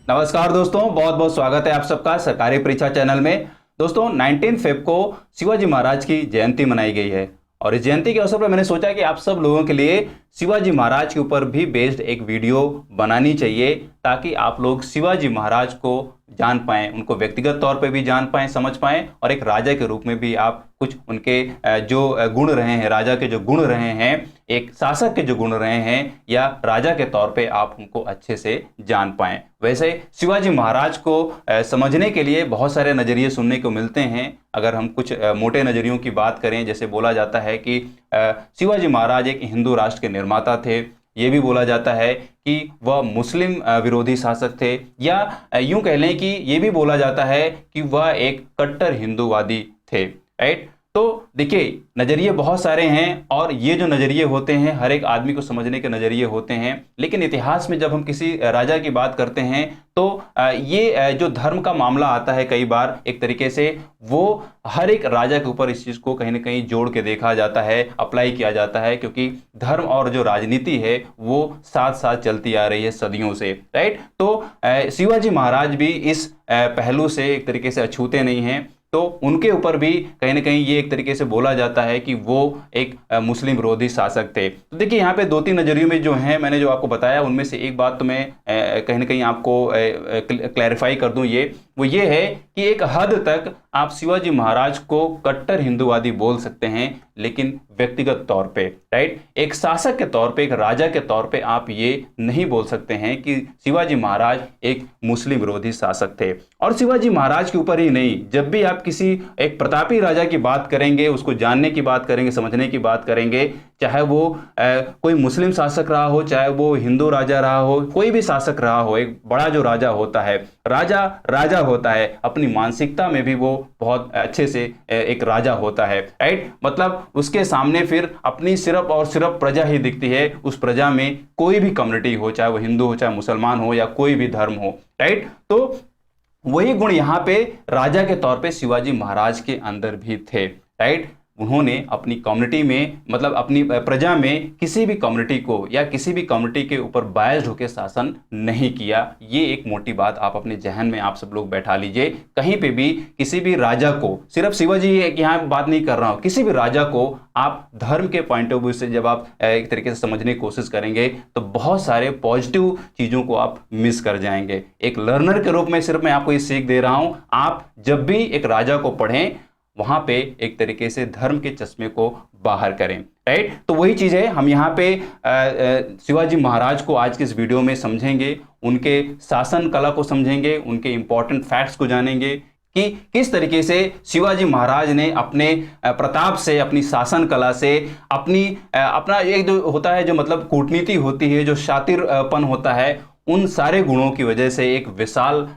नमस्कार दोस्तों, बहुत बहुत स्वागत है आप सबका सरकारी परीक्षा चैनल में। दोस्तों 19 फेब को शिवाजी महाराज की जयंती मनाई गई है और इस जयंती के अवसर पर मैंने सोचा कि आप सब लोगों के लिए शिवाजी महाराज के ऊपर भी बेस्ड एक वीडियो बनानी चाहिए ताकि आप लोग शिवाजी महाराज को जान पाएं, उनको व्यक्तिगत तौर पे भी जान पाएं, समझ पाएं और एक राजा के रूप में भी आप कुछ उनके जो गुण रहे हैं, राजा के जो गुण रहे हैं, एक शासक के जो गुण रहे हैं या राजा के तौर पे आप उनको अच्छे से जान पाएं। वैसे शिवाजी महाराज को समझने के लिए बहुत सारे नज़रिए सुनने को मिलते हैं। अगर हम कुछ मोटे नज़रियों की बात करें, जैसे बोला जाता है कि शिवाजी महाराज एक हिंदू राष्ट्र के निर्माता थे। ये भी बोला जाता है कि वह मुस्लिम विरोधी शासक थे, या यूं कह लें कि ये भी बोला जाता है कि वह एक कट्टर हिंदूवादी थे। राइट। तो देखिए, नज़रिए बहुत सारे हैं और ये जो नज़रिए होते हैं हर एक आदमी को समझने के नज़रिए होते हैं। लेकिन इतिहास में जब हम किसी राजा की बात करते हैं तो ये जो धर्म का मामला आता है, कई बार एक तरीके से वो हर एक राजा के ऊपर इस चीज़ को कहीं ना कहीं जोड़ के देखा जाता है, अप्लाई किया जाता है, क्योंकि धर्म और जो राजनीति है वो साथ साथ चलती आ रही है सदियों से। राइट। तो शिवाजी महाराज भी इस पहलू से एक तरीके से अछूते नहीं हैं। तो उनके ऊपर भी कहीं ना कहीं ये एक तरीके से बोला जाता है कि वो एक मुस्लिम विरोधी शासक थे। तो देखिए, यहाँ पे दो तीन नज़रियों में जो हैं, मैंने जो आपको बताया उनमें से एक बात तो मैं कहीं ना कहीं आपको क्लैरिफाई कर दूं। वो ये है कि एक हद तक आप शिवाजी महाराज को कट्टर हिंदूवादी बोल सकते हैं, लेकिन व्यक्तिगत तौर पे, राइट, एक शासक के तौर पे, एक राजा के तौर पे आप ये नहीं बोल सकते हैं कि शिवाजी महाराज एक मुस्लिम विरोधी शासक थे। और शिवाजी महाराज के ऊपर ही नहीं, जब भी आप किसी एक प्रतापी राजा की बात करेंगे, उसको जानने की बात करेंगे, समझने की बात करेंगे, चाहे वो कोई मुस्लिम शासक रहा हो, चाहे वो हिंदू राजा रहा हो, कोई भी शासक रहा हो, एक बड़ा जो राजा होता है, राजा होता है, अपनी मानसिकता में भी वो बहुत अच्छे से एक राजा होता है। राइट। मतलब उसके सामने फिर अपनी सिर्फ और सिर्फ प्रजा ही दिखती है। उस प्रजा में कोई भी कम्युनिटी हो, चाहे वो हिंदू हो, चाहे मुसलमान हो, या कोई भी धर्म हो। राइट। तो वही गुण यहाँ पे राजा के तौर पे शिवाजी महाराज के अंदर भी थे। राइट। उन्होंने अपनी कम्युनिटी में, मतलब अपनी प्रजा में किसी भी कम्युनिटी को या किसी भी कम्युनिटी के ऊपर बायस्ड होकर शासन नहीं किया। ये एक मोटी बात आप अपने जहन में आप सब लोग बैठा लीजिए। कहीं पे भी किसी भी राजा को, सिर्फ शिवाजी यहाँ बात नहीं कर रहा हूँ, किसी भी राजा को आप धर्म के पॉइंट ऑफ व्यू से जब आप एक तरीके से समझने की कोशिश करेंगे तो बहुत सारे पॉजिटिव चीज़ों को आप मिस कर जाएंगे। एक लर्नर के रूप में सिर्फ मैं आपको ये सीख दे रहा हूँ। आप जब भी एक राजा को पढ़ें, वहां पे एक तरीके से धर्म के चश्मे को बाहर करें। राइट। तो वही चीज़ है, हम यहाँ पे शिवाजी महाराज को आज के इस वीडियो में समझेंगे, उनके शासन कला को समझेंगे, उनके इंपॉर्टेंट फैक्ट्स को जानेंगे कि किस तरीके से शिवाजी महाराज ने अपने प्रताप से, अपनी शासन कला से, अपना एक जो होता है, जो मतलब कूटनीति होती है, जो शातिरपन होता है, उन सारे गुणों की वजह से एक विशाल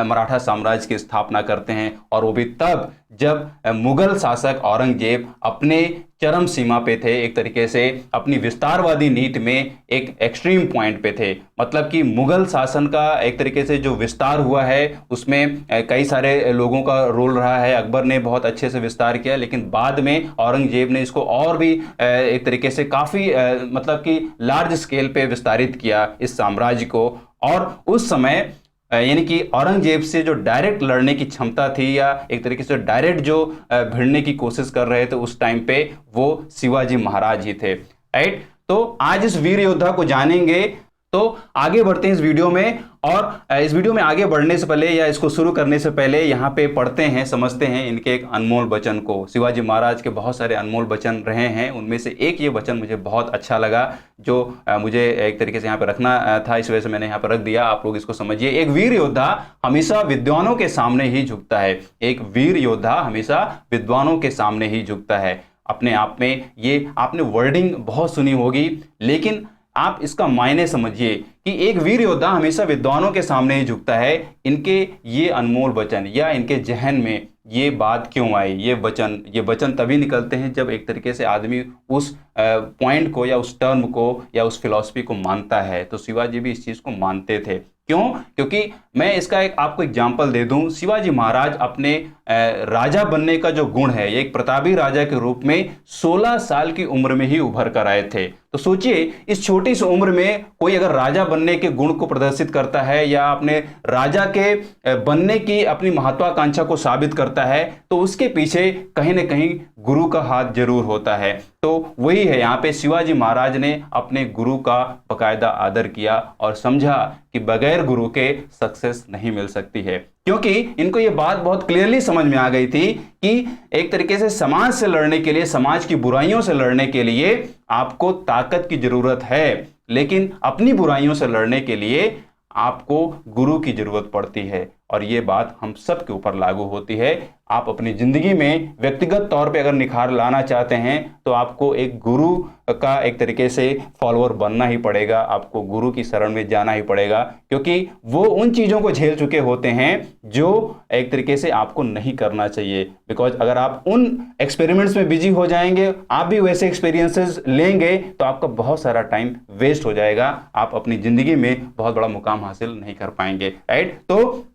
मराठा साम्राज्य की स्थापना करते हैं। और वो भी तब जब मुगल शासक औरंगजेब अपने चरम सीमा पे थे, एक तरीके से अपनी विस्तारवादी नीति में एक एक्सट्रीम पॉइंट पे थे। मतलब कि मुगल शासन का एक तरीके से जो विस्तार हुआ है उसमें कई सारे लोगों का रोल रहा है। अकबर ने बहुत अच्छे से विस्तार किया, लेकिन बाद में औरंगजेब ने इसको और भी एक तरीके से काफ़ी मतलब कि लार्ज स्केल पे विस्तारित किया इस साम्राज्य को। और उस समय यानी कि औरंगजेब से जो डायरेक्ट लड़ने की क्षमता थी, या एक तरीके से डायरेक्ट जो भिड़ने की कोशिश कर रहे थे उस टाइम पे, वो शिवाजी महाराज ही थे। राइट। तो आज इस वीर योद्धा को जानेंगे। तो आगे बढ़ते हैं इस वीडियो में, और इस वीडियो में आगे बढ़ने से पहले या इसको शुरू करने से पहले यहाँ पे पढ़ते हैं, समझते हैं इनके एक अनमोल वचन को। शिवाजी महाराज के बहुत सारे अनमोल वचन रहे हैं, उनमें से एक ये वचन मुझे बहुत अच्छा लगा, जो मुझे एक तरीके से यहाँ पे रखना था, इस वजह से मैंने यहाँ पर रख दिया। आप लोग इसको समझिए। एक वीर योद्धा हमेशा विद्वानों के सामने ही झुकता है। एक वीर योद्धा हमेशा विद्वानों के सामने ही झुकता है। अपने आप में ये आपने वर्डिंग बहुत सुनी होगी, लेकिन आप इसका मायने समझिए कि एक वीर योद्धा हमेशा विद्वानों के सामने ही झुकता है। इनके ये अनमोल वचन, या इनके जहन में ये बात क्यों आई, ये वचन तभी निकलते हैं जब एक तरीके से आदमी उस पॉइंट को, या उस टर्म को, या उस फिलॉसफी को मानता है। तो शिवाजी भी इस चीज़ को मानते थे। क्यों? क्योंकि मैं इसका आपको एग्जाम्पल दे दूं। शिवाजी महाराज अपने राजा बनने का जो गुण है, एक प्रतापी राजा के रूप में 16 साल की उम्र में ही उभर कर आए थे। तो सोचिए इस छोटी सी उम्र में कोई अगर राजा बनने के गुण को प्रदर्शित करता है या अपने राजा के बनने की अपनी महत्वाकांक्षा को साबित करता है, तो उसके पीछे कहीं ना कहीं गुरु का हाथ जरूर होता है। तो वही है, यहाँ पे शिवाजी महाराज ने अपने गुरु का बकायदा आदर किया और समझा कि बगैर गुरु के सक्सेस नहीं मिल सकती है, क्योंकि इनको ये बात बहुत क्लियरली समझ में आ गई थी कि एक तरीके से समाज से लड़ने के लिए, समाज की बुराइयों से लड़ने के लिए आपको ताकत की जरूरत है, लेकिन अपनी बुराइयों से लड़ने के लिए आपको गुरु की जरूरत पड़ती है। और ये बात हम सब के ऊपर लागू होती है। आप अपनी जिंदगी में व्यक्तिगत तौर पे अगर निखार लाना चाहते हैं तो आपको एक गुरु का एक तरीके से फॉलोअर बनना ही पड़ेगा, आपको गुरु की शरण में जाना ही पड़ेगा, क्योंकि वो उन चीज़ों को झेल चुके होते हैं जो एक तरीके से आपको नहीं करना चाहिए। बिकॉज अगर आप उन एक्सपेरिमेंट्स में बिजी हो जाएंगे, आप भी वैसे एक्सपीरियंसेस लेंगे, तो आपका बहुत सारा टाइम वेस्ट हो जाएगा, आप अपनी जिंदगी में बहुत बड़ा मुकाम हासिल नहीं कर पाएंगे। राइट। तो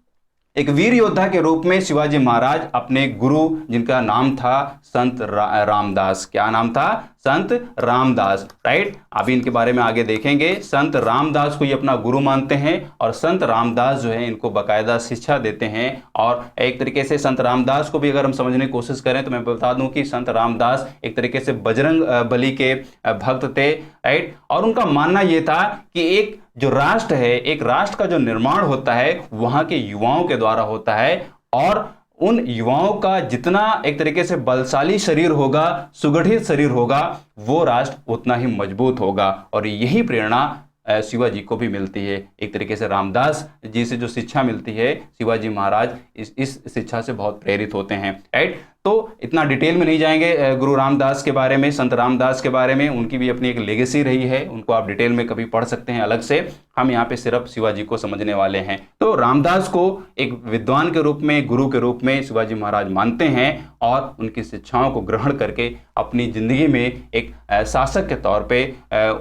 एक वीर योद्धा के रूप में शिवाजी महाराज अपने गुरु, जिनका नाम था संत रामदास, क्या नाम था? संत रामदास। राइट। अभी इनके बारे में आगे देखेंगे। संत रामदास को ये अपना गुरु मानते हैं और संत रामदास जो है इनको बाकायदा शिक्षा देते हैं। और एक तरीके से संत रामदास को भी अगर हम समझने की कोशिश करें तो मैं बता दूं कि संत रामदास एक तरीके से बजरंग बली के भक्त थे। राइट। और उनका मानना यह था कि एक जो राष्ट्र है, एक राष्ट्र का जो निर्माण होता है वहां के युवाओं के द्वारा होता है, और उन युवाओं का जितना एक तरीके से बलशाली शरीर होगा, सुगठित शरीर होगा, वो राष्ट्र उतना ही मजबूत होगा। और यही प्रेरणा शिवाजी को भी मिलती है। एक तरीके से रामदास जी से जो शिक्षा मिलती है, शिवाजी महाराज इस शिक्षा से बहुत प्रेरित होते हैं। राइट। तो इतना डिटेल में नहीं जाएंगे गुरु रामदास के बारे में, संत रामदास के बारे में। उनकी भी अपनी एक लेगेसी रही है, उनको आप डिटेल में कभी पढ़ सकते हैं अलग से। हम यहाँ पे सिर्फ शिवाजी को समझने वाले हैं। तो रामदास को एक विद्वान के रूप में, गुरु के रूप में शिवाजी महाराज मानते हैं और उनकी शिक्षाओं को ग्रहण करके अपनी जिंदगी में एक शासक के तौर पे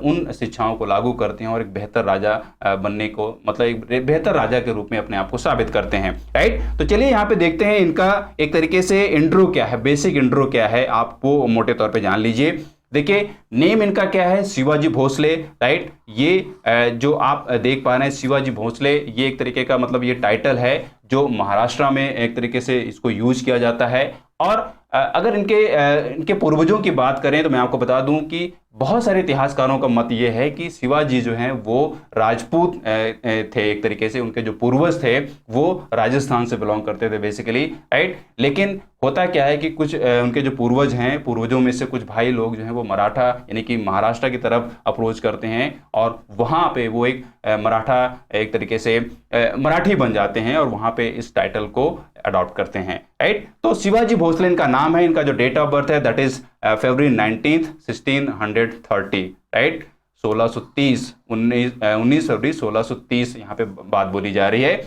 उन शिक्षाओं को लागू करते हैं और एक बेहतर राजा बनने को, मतलब एक बेहतर राजा के रूप में अपने आप को साबित करते हैं। राइट। तो चलिए यहाँ पे देखते हैं इनका एक तरीके से इंट्रो क्या है, बेसिक इंट्रो क्या है, आप वो मोटे तौर पे जान लीजिए। देखिए नेम इनका क्या है, शिवाजी भोसले। राइट। ये जो आप देख पा रहे हैं शिवाजी भोसले, ये एक तरीके का मतलब ये टाइटल है जो महाराष्ट्र में एक तरीके से इसको यूज किया जाता है। और अगर इनके पूर्वजों की बात करें तो मैं आपको बता दूं कि बहुत सारे इतिहासकारों का मत ये है कि शिवाजी जो हैं वो राजपूत थे, एक तरीके से उनके जो पूर्वज थे वो राजस्थान से बिलोंग करते थे बेसिकली। राइट। लेकिन होता क्या है कि कुछ उनके जो पूर्वज हैं, पूर्वजों में से कुछ भाई लोग जो हैं वो मराठा यानी कि महाराष्ट्र की तरफ अप्रोच करते हैं और वहाँ पे वो एक मराठा एक तरीके से मराठी बन जाते हैं और वहाँ पे इस टाइटल को अडॉप्ट करते हैं। राइट। तो शिवाजी भोसले इनका नाम है। इनका जो डेट ऑफ बर्थ है दैट इज फरवरी 19 1630। राइट। 1630 19 फरवरी 1630 यहाँ पे बात बोली जा रही है।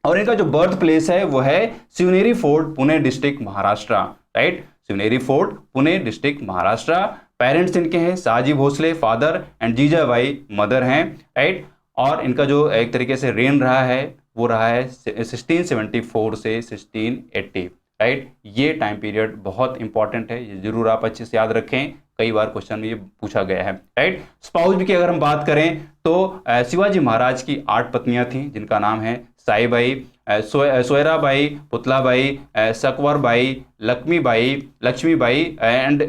और इनका जो बर्थ प्लेस है वो है Shivneri fort, Pune district, Maharashtra. Right. Shivneri fort, Pune district, Maharashtra. Parents इनके हैं Shahaji Bhosale father and Jijabai mother हैं। राइट। और इनका जो एक तरीके से रेन रहा है वो रहा है 1674 से 1680। राइट। ये टाइम पीरियड बहुत इंपॉर्टेंट है, ये जरूर आप अच्छे से याद रखें, कई बार क्वेश्चन में ये पूछा गया है। राइट। स्पाउस की अगर हम बात करें तो शिवाजी महाराज की 8 पत्नियां थीं जिनका नाम है Saibai, Soyarabai, Putlabai, Sakvarbai, Lakshmibai and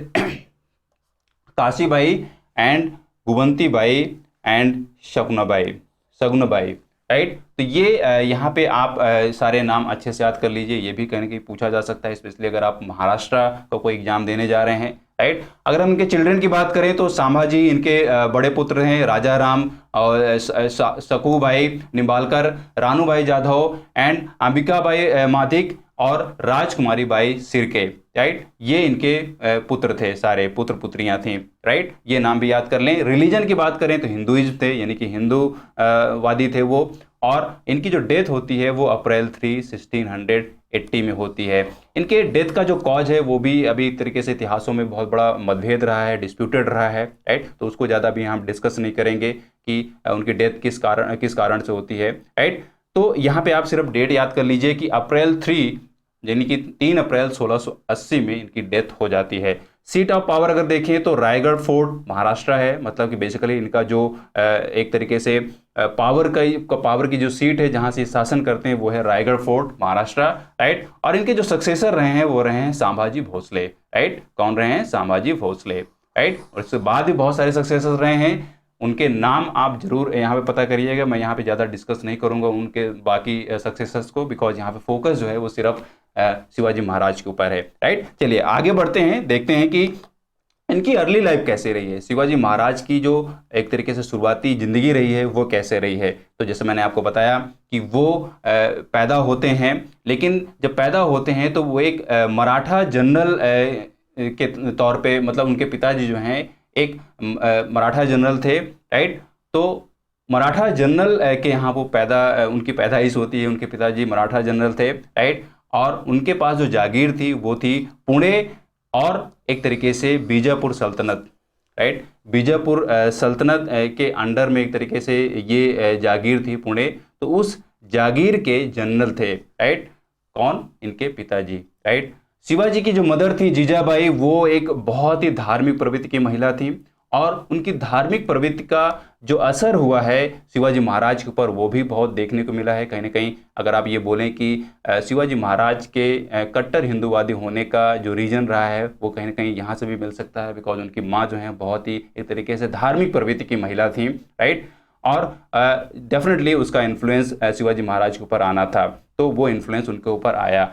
Kashibai and Guvantibai and Shagunbai. Right. तो ये यहाँ पे आप सारे नाम अच्छे से याद कर लीजिए, ये भी कहीं पूछा जा सकता है, स्पेशली अगर आप महाराष्ट्र का कोई एग्जाम देने जा रहे हैं। राइट। अगर हम इनके चिल्ड्रन की बात करें तो संभाजी इनके बड़े पुत्र हैं, राजा राम और सकूबाई निम्बालकर, रानूबाई जाधव एंड अंबिकाबाई मादिक और राजकुमारी बाई सिरके। राइट। ये इनके पुत्र थे, सारे पुत्र पुत्रियां थीं। राइट। ये नाम भी याद कर लें। रिलीजन की बात करें तो हिंदुइज्म थे, यानी कि हिंदू वादी थे वो। और इनकी जो डेथ होती है वो अप्रैल 3 1680 में होती है। इनके डेथ का जो कॉज है वो भी अभी एक तरीके से इतिहासों में बहुत बड़ा मतभेद रहा है, डिस्प्यूटेड रहा है। राइट। तो उसको ज़्यादा भी हम डिस्कस नहीं करेंगे कि उनकी डेथ किस कारण से होती है। राइट। तो यहाँ पे आप सिर्फ डेट याद कर लीजिए कि अप्रैल 3 यानी कि 3 अप्रैल 1680 में इनकी डेथ हो जाती है। सीट ऑफ पावर अगर देखें तो रायगढ़ फोर्ट महाराष्ट्र है, मतलब कि बेसिकली इनका जो एक तरीके से पावर की जो सीट है जहां से शासन करते हैं वो है रायगढ़ फोर्ट महाराष्ट्र, राइट। और इनके जो सक्सेसर रहे हैं वो रहे हैं संभाजी भोसले, राइट। कौन रहे हैं? संभाजी भोसले, राइट। और इसके बाद भी बहुत सारे सक्सेसर रहे हैं, उनके नाम आप जरूर यहाँ पे पता करिएगा। मैं यहाँ पे ज़्यादा डिस्कस नहीं करूँगा उनके बाकी सक्सेसर्स को, बिकॉज यहाँ पे फोकस जो है वो सिर्फ शिवाजी महाराज के ऊपर है, राइट। चलिए आगे बढ़ते हैं, देखते हैं कि इनकी अर्ली लाइफ कैसे रही है, शिवाजी महाराज की जो एक तरीके से शुरुआती जिंदगी रही है वो कैसे रही है। तो जैसे मैंने आपको बताया कि वो पैदा होते हैं, लेकिन जब पैदा होते हैं तो वो एक मराठा जनरल के तौर पे, मतलब उनके पिताजी जो हैं एक मराठा जनरल थे, राइट। तो मराठा जनरल के यहाँ वो उनकी पैदाइश होती है, उनके पिताजी मराठा जनरल थे, राइट। और उनके पास जो जागीर थी वो थी पुणे और एक तरीके से बीजापुर सल्तनत, राइट। बीजापुर सल्तनत के अंडर में एक तरीके से ये जागीर थी पुणे, तो उस जागीर के जनरल थे, राइट। कौन? इनके पिताजी, राइट। शिवाजी की जो मदर थी जीजाबाई, वो एक बहुत ही धार्मिक प्रवृत्ति की महिला थी, और उनकी धार्मिक प्रवृत्ति का जो असर हुआ है शिवाजी महाराज के ऊपर वो भी बहुत देखने को मिला है। कहीं ना कहीं अगर आप ये बोलें कि शिवाजी महाराज के कट्टर हिंदूवादी होने का जो रीजन रहा है वो कहीं ना कहीं यहाँ से भी मिल सकता है, बिकॉज उनकी माँ जो है बहुत ही एक तरीके से धार्मिक प्रवृत्ति की महिला थी, राइट। और डेफिनेटली उसका इन्फ्लुएंस शिवाजी महाराज के ऊपर आना था, तो वो इन्फ्लुएंस उनके ऊपर आया।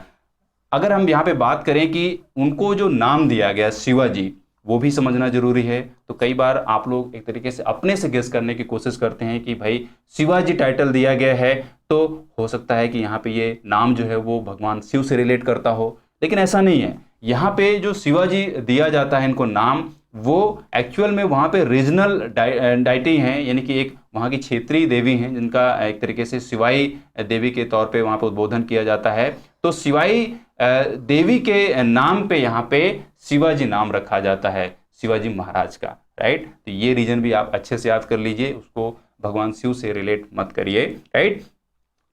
अगर हम यहाँ पे बात करें कि उनको जो नाम दिया गया शिवाजी, वो भी समझना जरूरी है। तो कई बार आप लोग एक तरीके से अपने से गेस करने की कोशिश करते हैं कि भाई शिवाजी टाइटल दिया गया है तो हो सकता है कि यहाँ पे ये नाम जो है वो भगवान शिव से रिलेट करता हो, लेकिन ऐसा नहीं है। यहाँ पे जो शिवाजी दिया जाता है इनको नाम, वो एक्चुअल में वहाँ पे रीजनल डाइटी हैं, यानी कि एक वहाँ की क्षेत्रीय देवी हैं जिनका एक तरीके से शिवाई देवी के तौर पे वहाँ पे उद्बोधन किया जाता है। तो शिवाई देवी के नाम पे यहाँ पे शिवाजी नाम रखा जाता है शिवाजी महाराज का, राइट। तो ये रीजन भी आप अच्छे से याद कर लीजिए, उसको भगवान शिव से रिलेट मत करिए, राइट।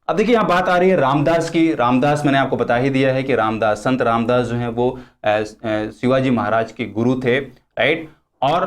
अब देखिए यहाँ बात आ रही है रामदास की। रामदास मैंने आपको बता ही दिया है कि रामदास, संत रामदास जो है वो शिवाजी महाराज के गुरु थे, राइट। और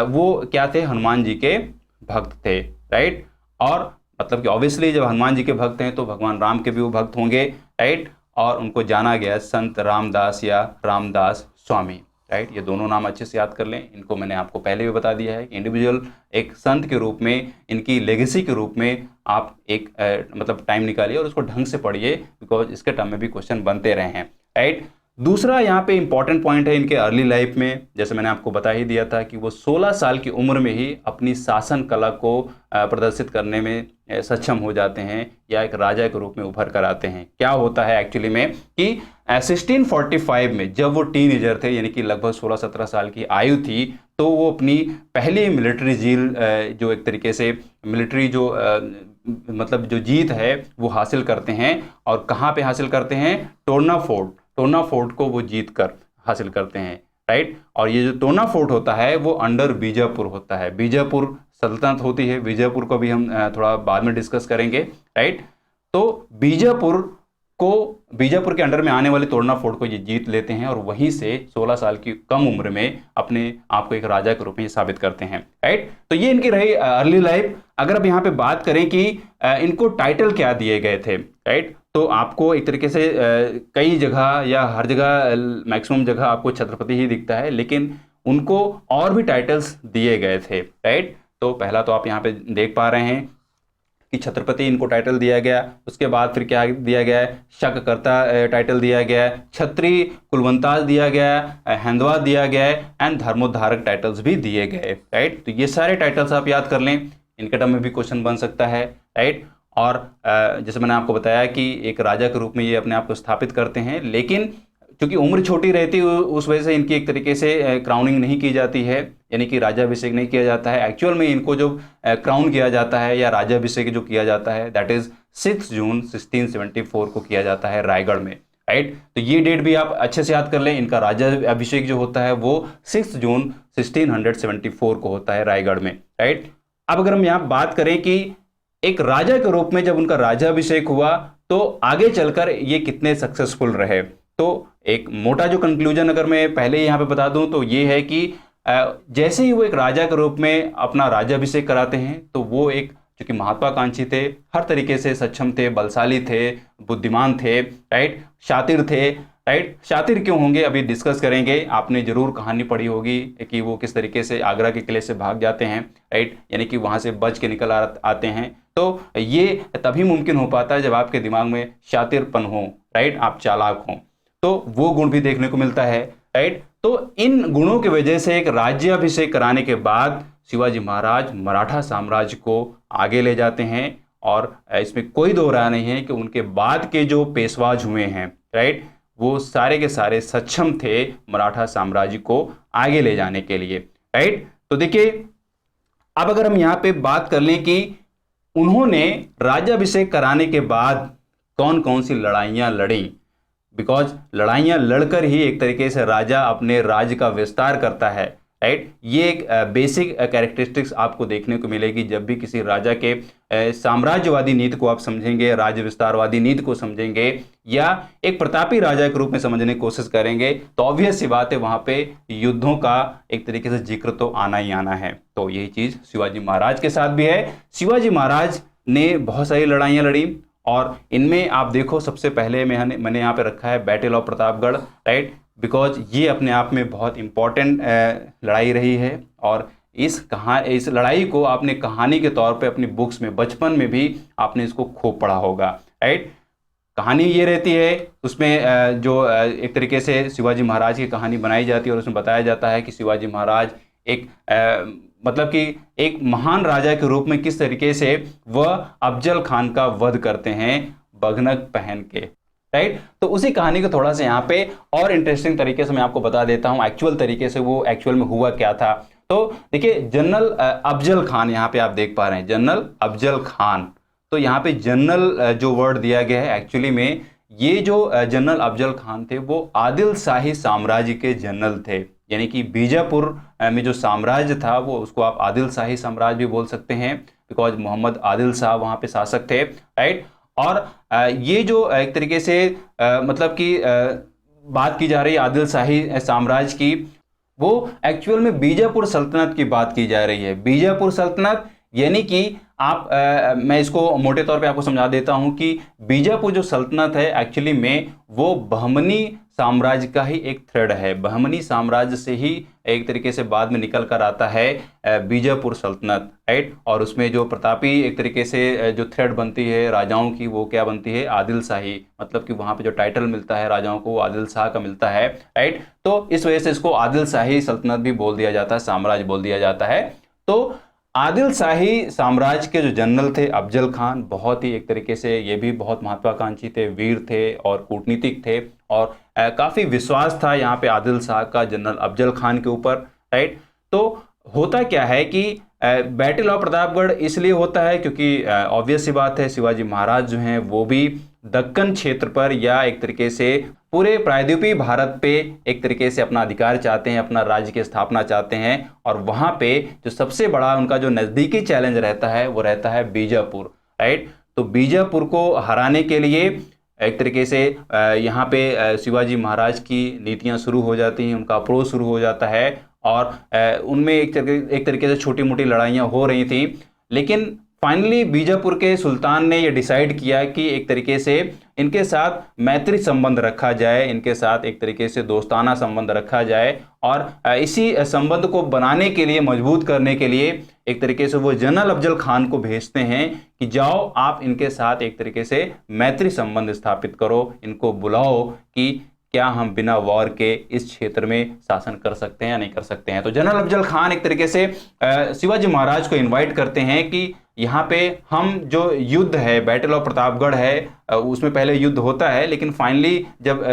वो क्या थे? हनुमान जी के भक्त थे, राइट। और मतलब कि ऑब्वियसली जब हनुमान जी के भक्त हैं तो भगवान राम के भी वो भक्त होंगे, राइट। और उनको जाना गया संत रामदास या रामदास स्वामी, राइट। ये दोनों नाम अच्छे से याद कर लें। इनको मैंने आपको पहले भी बता दिया है कि इंडिविजुअल एक संत के रूप में, इनकी लेगेसी के रूप में आप एक मतलब टाइम निकालिए और उसको ढंग से पढ़िए, बिकॉज इसके टर्म में भी क्वेश्चन बनते रहे हैं, राइट। दूसरा यहाँ पे इंपॉर्टेंट पॉइंट है इनके अर्ली लाइफ में, जैसे मैंने आपको बता ही दिया था कि वो 16 साल की उम्र में ही अपनी शासन कला को प्रदर्शित करने में सक्षम हो जाते हैं, या एक राजा के रूप में उभर कर आते हैं। क्या होता है एक्चुअली में कि 1645 में जब वो टीनेजर थे, यानी कि लगभग 16-17 साल की आयु थी, तो वो अपनी पहली मिलिट्री जो एक तरीके से मिलिट्री जो मतलब जो जीत है वो हासिल करते हैं। और कहाँ पे हासिल करते हैं? टोना फोर्ट को वो जीत कर हासिल करते हैं, राइट। और ये जो टोना फोर्ट होता है वो अंडर बीजापुर होता है, बीजापुर सल्तनत होती है। बीजापुर को भी हम थोड़ा बाद में डिस्कस करेंगे, राइट। तो बीजापुर के अंडर में आने वाले तोड़ना फोर्ट को ये जीत लेते हैं और वहीं से 16 साल की कम उम्र में अपने आप को एक राजा के रूप में साबित करते हैं, राइट। तो ये इनकी रही अर्ली लाइफ। अगर अब यहाँ पे बात करें कि इनको टाइटल क्या दिए गए थे, राइट, तो आपको एक तरीके से कई जगह या हर जगह मैक्सिमम जगह आपको छत्रपति ही दिखता है, लेकिन उनको और भी टाइटल्स दिए गए थे, राइट। तो पहला तो आप यहाँ पे देख पा रहे हैं कि छत्रपति इनको टाइटल दिया गया। उसके बाद फिर क्या दिया गया है? शककर्ता टाइटल दिया गया है, छत्री कुलवंताज दिया गया है, हैंदवा दिया गया है, एंड धर्मोद्धारक टाइटल्स भी दिए गए, राइट। तो ये सारे टाइटल्स आप याद कर लें, इनके टर्म में भी क्वेश्चन बन सकता है, राइट। और जैसे मैंने आपको बताया कि एक राजा के रूप में ये अपने आप को स्थापित करते हैं, लेकिन क्योंकि उम्र छोटी रहती है उस वजह से इनकी एक तरीके से क्राउनिंग नहीं की जाती है, यानी कि राजाभिषेक नहीं किया जाता है। एक्चुअल में इनको जो क्राउन किया जाता है या राजाभिषेक जो किया जाता है दैट इज 6 जून 1674 को किया जाता है रायगढ़ में, राइट। तो ये डेट भी आप अच्छे से याद कर लें। इनका राजाभिषेक जो होता है वो 6 जून 1674 को होता है रायगढ़ में, राइट। अब अगर हम यहाँ बात करें कि एक राजा के रूप में जब उनका राजाभिषेक हुआ तो आगे चलकर ये कितने सक्सेसफुल रहे, तो एक मोटा जो कंक्लूजन अगर मैं पहले ही यहाँ पे बता दूं तो ये है कि जैसे ही वो एक राजा के रूप में अपना राज्याभिषेक कराते हैं तो वो एक जो कि महत्वाकांक्षी थे, हर तरीके से सक्षम थे, बलशाली थे, बुद्धिमान थे, राइट, शातिर थे, राइट। शातिर क्यों होंगे अभी डिस्कस करेंगे। आपने जरूर कहानी पढ़ी होगी कि वो किस तरीके से आगरा के किले से भाग जाते हैं, राइट, यानी कि वहाँ से बच के निकल आते हैं। तो ये तभी मुमकिन हो पाता है जब आपके दिमाग में शातिरपन हो, राइट, आप चालाक हों, तो वो गुण भी देखने को मिलता है, राइट। तो इन गुणों की वजह से एक राज्याभिषेक कराने के बाद शिवाजी महाराज मराठा साम्राज्य को आगे ले जाते हैं और इसमें कोई दो राय नहीं है कि उनके बाद के जो पेशवाज हुए हैं, राइट, वो सारे के सारे सक्षम थे मराठा साम्राज्य को आगे ले जाने के लिए, राइट। तो देखिए अब अगर हम यहाँ पे बात कर लें कि उन्होंने राज्याभिषेक कराने के बाद कौन कौन सी लड़ाइयाँ लड़ी, बिकॉज लड़ाइयाँ लड़कर ही एक तरीके से राजा अपने राज्य का विस्तार करता है, राइट। ये एक बेसिक कैरेक्टरिस्टिक्स आपको देखने को मिलेगी जब भी किसी राजा के साम्राज्यवादी नीति को आप समझेंगे, राज्य विस्तारवादी नीति को समझेंगे या एक प्रतापी राजा के रूप में समझने की कोशिश करेंगे तो ऑब्वियस सी बात है वहाँ पे युद्धों का एक तरीके से जिक्र तो आना ही आना है। तो यही चीज़ शिवाजी महाराज के साथ भी है। शिवाजी महाराज ने बहुत सारी लड़ाइयाँ लड़ी और इनमें आप देखो सबसे पहले मैंने यहाँ पे रखा है battle of Pratapgarh, right, because ये अपने आप में बहुत इम्पॉर्टेंट लड़ाई रही है और इस लड़ाई को आपने कहानी के तौर पे अपनी बुक्स में बचपन में भी आपने इसको खूब पढ़ा होगा, राइट। कहानी ये रहती है उसमें जो एक तरीके से शिवाजी महाराज की कहानी बनाई जाती है और उसमें बताया जाता है कि शिवाजी महाराज एक मतलब कि एक महान राजा के रूप में किस तरीके से वह अफजल खान का वध करते हैं बघनक पहन के, राइट। तो उसी कहानी को थोड़ा सा यहाँ पे और इंटरेस्टिंग तरीके से मैं आपको बता देता हूँ एक्चुअल तरीके से वो एक्चुअल में हुआ क्या था। तो देखिए जनरल अफजल खान यहाँ पे आप देख पा रहे हैं, जनरल अफजल खान। तो यहाँ पे जनरल जो वर्ड दिया गया है एक्चुअली में ये जो जनरल अफजल खान थे वो आदिल शाही साम्राज्य के जनरल थे, यानी कि बीजापुर में जो साम्राज्य था वो उसको आप आदिल शाही साम्राज्य भी बोल सकते हैं बिकॉज मोहम्मद आदिल शाह वहाँ पे शासक थे, राइट। और ये जो एक तरीके से मतलब कि बात की जा रही है आदिल शाही साम्राज्य की, वो एक्चुअल में बीजापुर सल्तनत की बात की जा रही है। बीजापुर सल्तनत यानी कि आप मैं इसको मोटे तौर पे आपको समझा देता हूं कि बीजापुर जो सल्तनत है एक्चुअली में वो बहमनी साम्राज्य का ही एक थ्रेड है। बहमनी साम्राज्य से ही एक तरीके से बाद में निकल कर आता है बीजापुर सल्तनत, राइट। और उसमें जो प्रतापी एक तरीके से जो थ्रेड बनती है राजाओं की वो क्या बनती है, आदिल शाही, मतलब कि वहाँ पे जो टाइटल मिलता है राजाओं को वो आदिल शाह का मिलता है, राइट। तो इस वजह से इसको आदिल शाही सल्तनत भी बोल दिया जाता है, साम्राज्य बोल दिया जाता है। तो आदिल शाही साम्राज्य के जो जनरल थे अफजल खान, बहुत ही एक तरीके से ये भी बहुत महत्वाकांक्षी थे, वीर थे और कूटनीतिक थे और काफ़ी विश्वास था यहाँ पे आदिल शाह का जनरल अफजल खान के ऊपर, राइट। तो होता क्या है कि बैटल ऑफ प्रतापगढ़ इसलिए होता है क्योंकि ऑब्वियस सी बात है शिवाजी महाराज जो हैं वो भी दक्कन क्षेत्र पर या एक तरीके से पूरे प्रायद्वीपीय भारत पे एक तरीके से अपना अधिकार चाहते हैं, अपना राज्य की स्थापना चाहते हैं और वहाँ पे जो सबसे बड़ा उनका जो नज़दीकी चैलेंज रहता है वो रहता है बीजापुर, राइट। तो बीजापुर को हराने के लिए एक तरीके से यहाँ पे शिवाजी महाराज की नीतियाँ शुरू हो जाती हैं, उनका अप्रोच शुरू हो जाता है और उनमें एक तरीके से छोटी मोटी लड़ाइयाँ हो रही थी। लेकिन फाइनली बीजापुर के सुल्तान ने ये डिसाइड किया कि एक तरीके से इनके साथ मैत्री संबंध रखा जाए, इनके साथ एक तरीके से दोस्ताना संबंध रखा जाए और इसी संबंध को बनाने के लिए, मजबूत करने के लिए एक तरीके से वो जनरल अफजल खान को भेजते हैं कि जाओ आप इनके साथ एक तरीके से मैत्री संबंध स्थापित करो, इनको बुलाओ कि क्या हम बिना वॉर के इस क्षेत्र में शासन कर सकते हैं या नहीं कर सकते हैं। तो जनरल अफजल खान एक तरीके से शिवाजी महाराज को इनवाइट करते हैं कि यहाँ पे हम जो युद्ध है बैटल ऑफ प्रतापगढ़ है उसमें पहले युद्ध होता है लेकिन फाइनली जब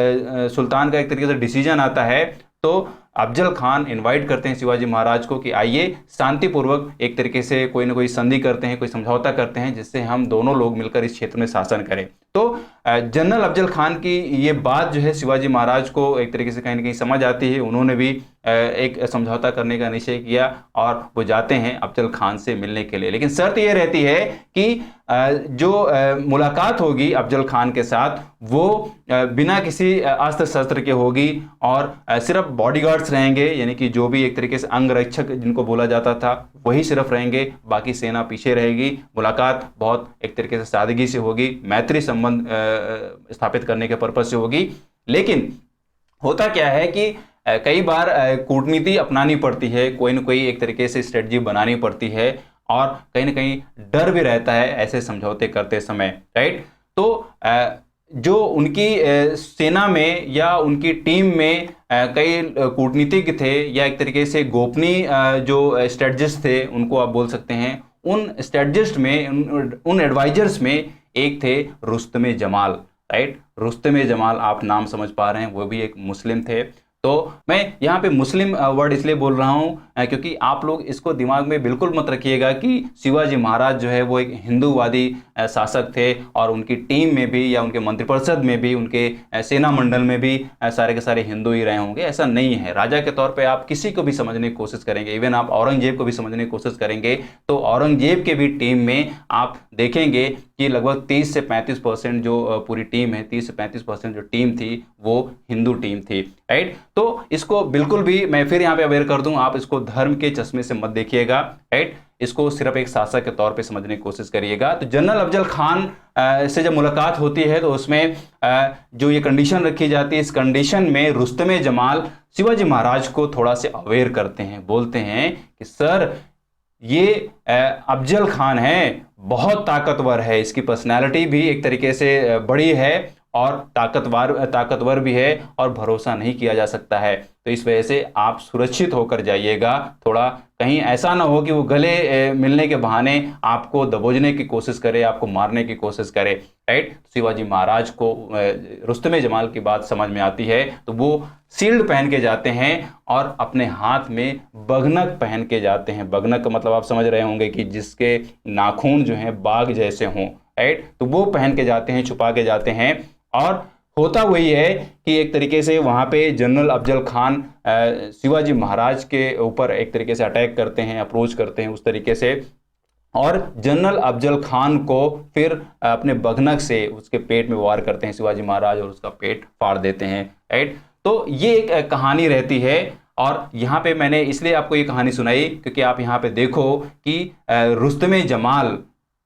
सुल्तान का एक तरीके से डिसीजन आता है तो अफजल खान इनवाइट करते हैं शिवाजी महाराज को कि आइए शांतिपूर्वक एक तरीके से कोई ना कोई संधि करते हैं, कोई समझौता करते हैं जिससे हम दोनों लोग मिलकर इस क्षेत्र में शासन करें। तो जनरल अफजल खान की ये बात जो है शिवाजी महाराज को एक तरीके से कहीं ना कहीं समझ आती है। उन्होंने भी एक समझौता करने का निश्चय किया और वो जाते हैं अफजल खान से मिलने के लिए। लेकिन शर्त ये रहती है कि जो मुलाकात होगी अफजल खान के साथ वो बिना किसी अस्त्र शस्त्र के होगी और सिर्फ बॉडीगार्ड्स रहेंगे, यानी कि जो भी एक तरीके से अंगरक्षक जिनको बोला जाता था वही सिर्फ रहेंगे, बाकी सेना पीछे रहेगी। मुलाकात बहुत एक तरीके से सादगी से होगी, मैत्री संबंध स्थापित करने के पर्पज से होगी। लेकिन होता क्या है कि कई बार कूटनीति अपनानी पड़ती है, कोई न कोई एक तरीके से स्ट्रेटजी बनानी पड़ती है और कहीं ना कहीं डर भी रहता है ऐसे समझौते करते समय, राइट। तो जो उनकी सेना में या उनकी टीम में कई कूटनीतिज्ञ थे या एक तरीके से गोपनीय जो स्ट्रेटजिस्ट थे उनको आप बोल सकते हैं, उन स्ट्रेटजिस्ट में उन एडवाइजर्स में एक थे रुस्तमे जमाल, राइट। रुस्तमे जमाल आप नाम समझ पा रहे हैं, वो भी एक मुस्लिम थे। तो मैं यहाँ पे मुस्लिम वर्ड इसलिए बोल रहा हूँ क्योंकि आप लोग इसको दिमाग में बिल्कुल मत रखिएगा कि शिवाजी महाराज जो है वो एक हिंदूवादी शासक थे और उनकी टीम में भी या उनके मंत्रिपरिषद में भी उनके सेना मंडल में भी सारे के सारे हिंदू ही रहे होंगे। ऐसा नहीं है। राजा के तौर पे आप किसी को भी समझने की कोशिश करेंगे, इवन आप औरंगजेब को भी समझने की कोशिश करेंगे तो औरंगजेब के भी टीम में आप देखेंगे कि लगभग 30 से 35% जो पूरी टीम है, 30 से 35% जो टीम थी वो हिंदू टीम थी, राइट। तो इसको बिल्कुल भी मैं फिर यहाँ पे अवेयर कर दूं, आप इसको धर्म के चश्मे से मत देखिएगा, राइट। इसको सिर्फ एक शासक के तौर पे समझने की कोशिश करिएगा। तो जनरल अफजल खान से जब मुलाकात होती है तो उसमें जो ये कंडीशन रखी जाती है, इस कंडीशन में रुस्तमे जमाल शिवाजी महाराज को थोड़ा से अवेयर करते हैं, बोलते हैं कि सर ये अफजल खान है, बहुत ताकतवर है, इसकी पर्सनैलिटी भी एक तरीके से बड़ी है और ताकतवर भी है और भरोसा नहीं किया जा सकता है। तो इस वजह से आप सुरक्षित होकर जाइएगा, थोड़ा कहीं ऐसा ना हो कि वो गले मिलने के बहाने आपको दबोचने की कोशिश करे, आपको मारने की कोशिश करे, राइट। शिवाजी महाराज को रुस्तमे जमाल की बात समझ में आती है तो वो शील्ड पहन के जाते हैं और अपने हाथ में बघनक पहन के जाते हैं। बघनक का मतलब आप समझ रहे होंगे कि जिसके नाखून जो हैं बाघ जैसे हों, राइट। तो वो पहन के जाते हैं, छुपा के जाते हैं और होता वही है कि एक तरीके से वहाँ पे जनरल अफजल खान शिवाजी महाराज के ऊपर एक तरीके से अटैक करते हैं, अप्रोच करते हैं उस तरीके से, और जनरल अफजल खान को फिर अपने बघनक से उसके पेट में वार करते हैं शिवाजी महाराज और उसका पेट फाड़ देते हैं, राइट। तो ये एक कहानी रहती है और यहाँ पे मैंने इसलिए आपको ये कहानी सुनाई क्योंकि आप यहाँ पे देखो कि रुस्तमे जमाल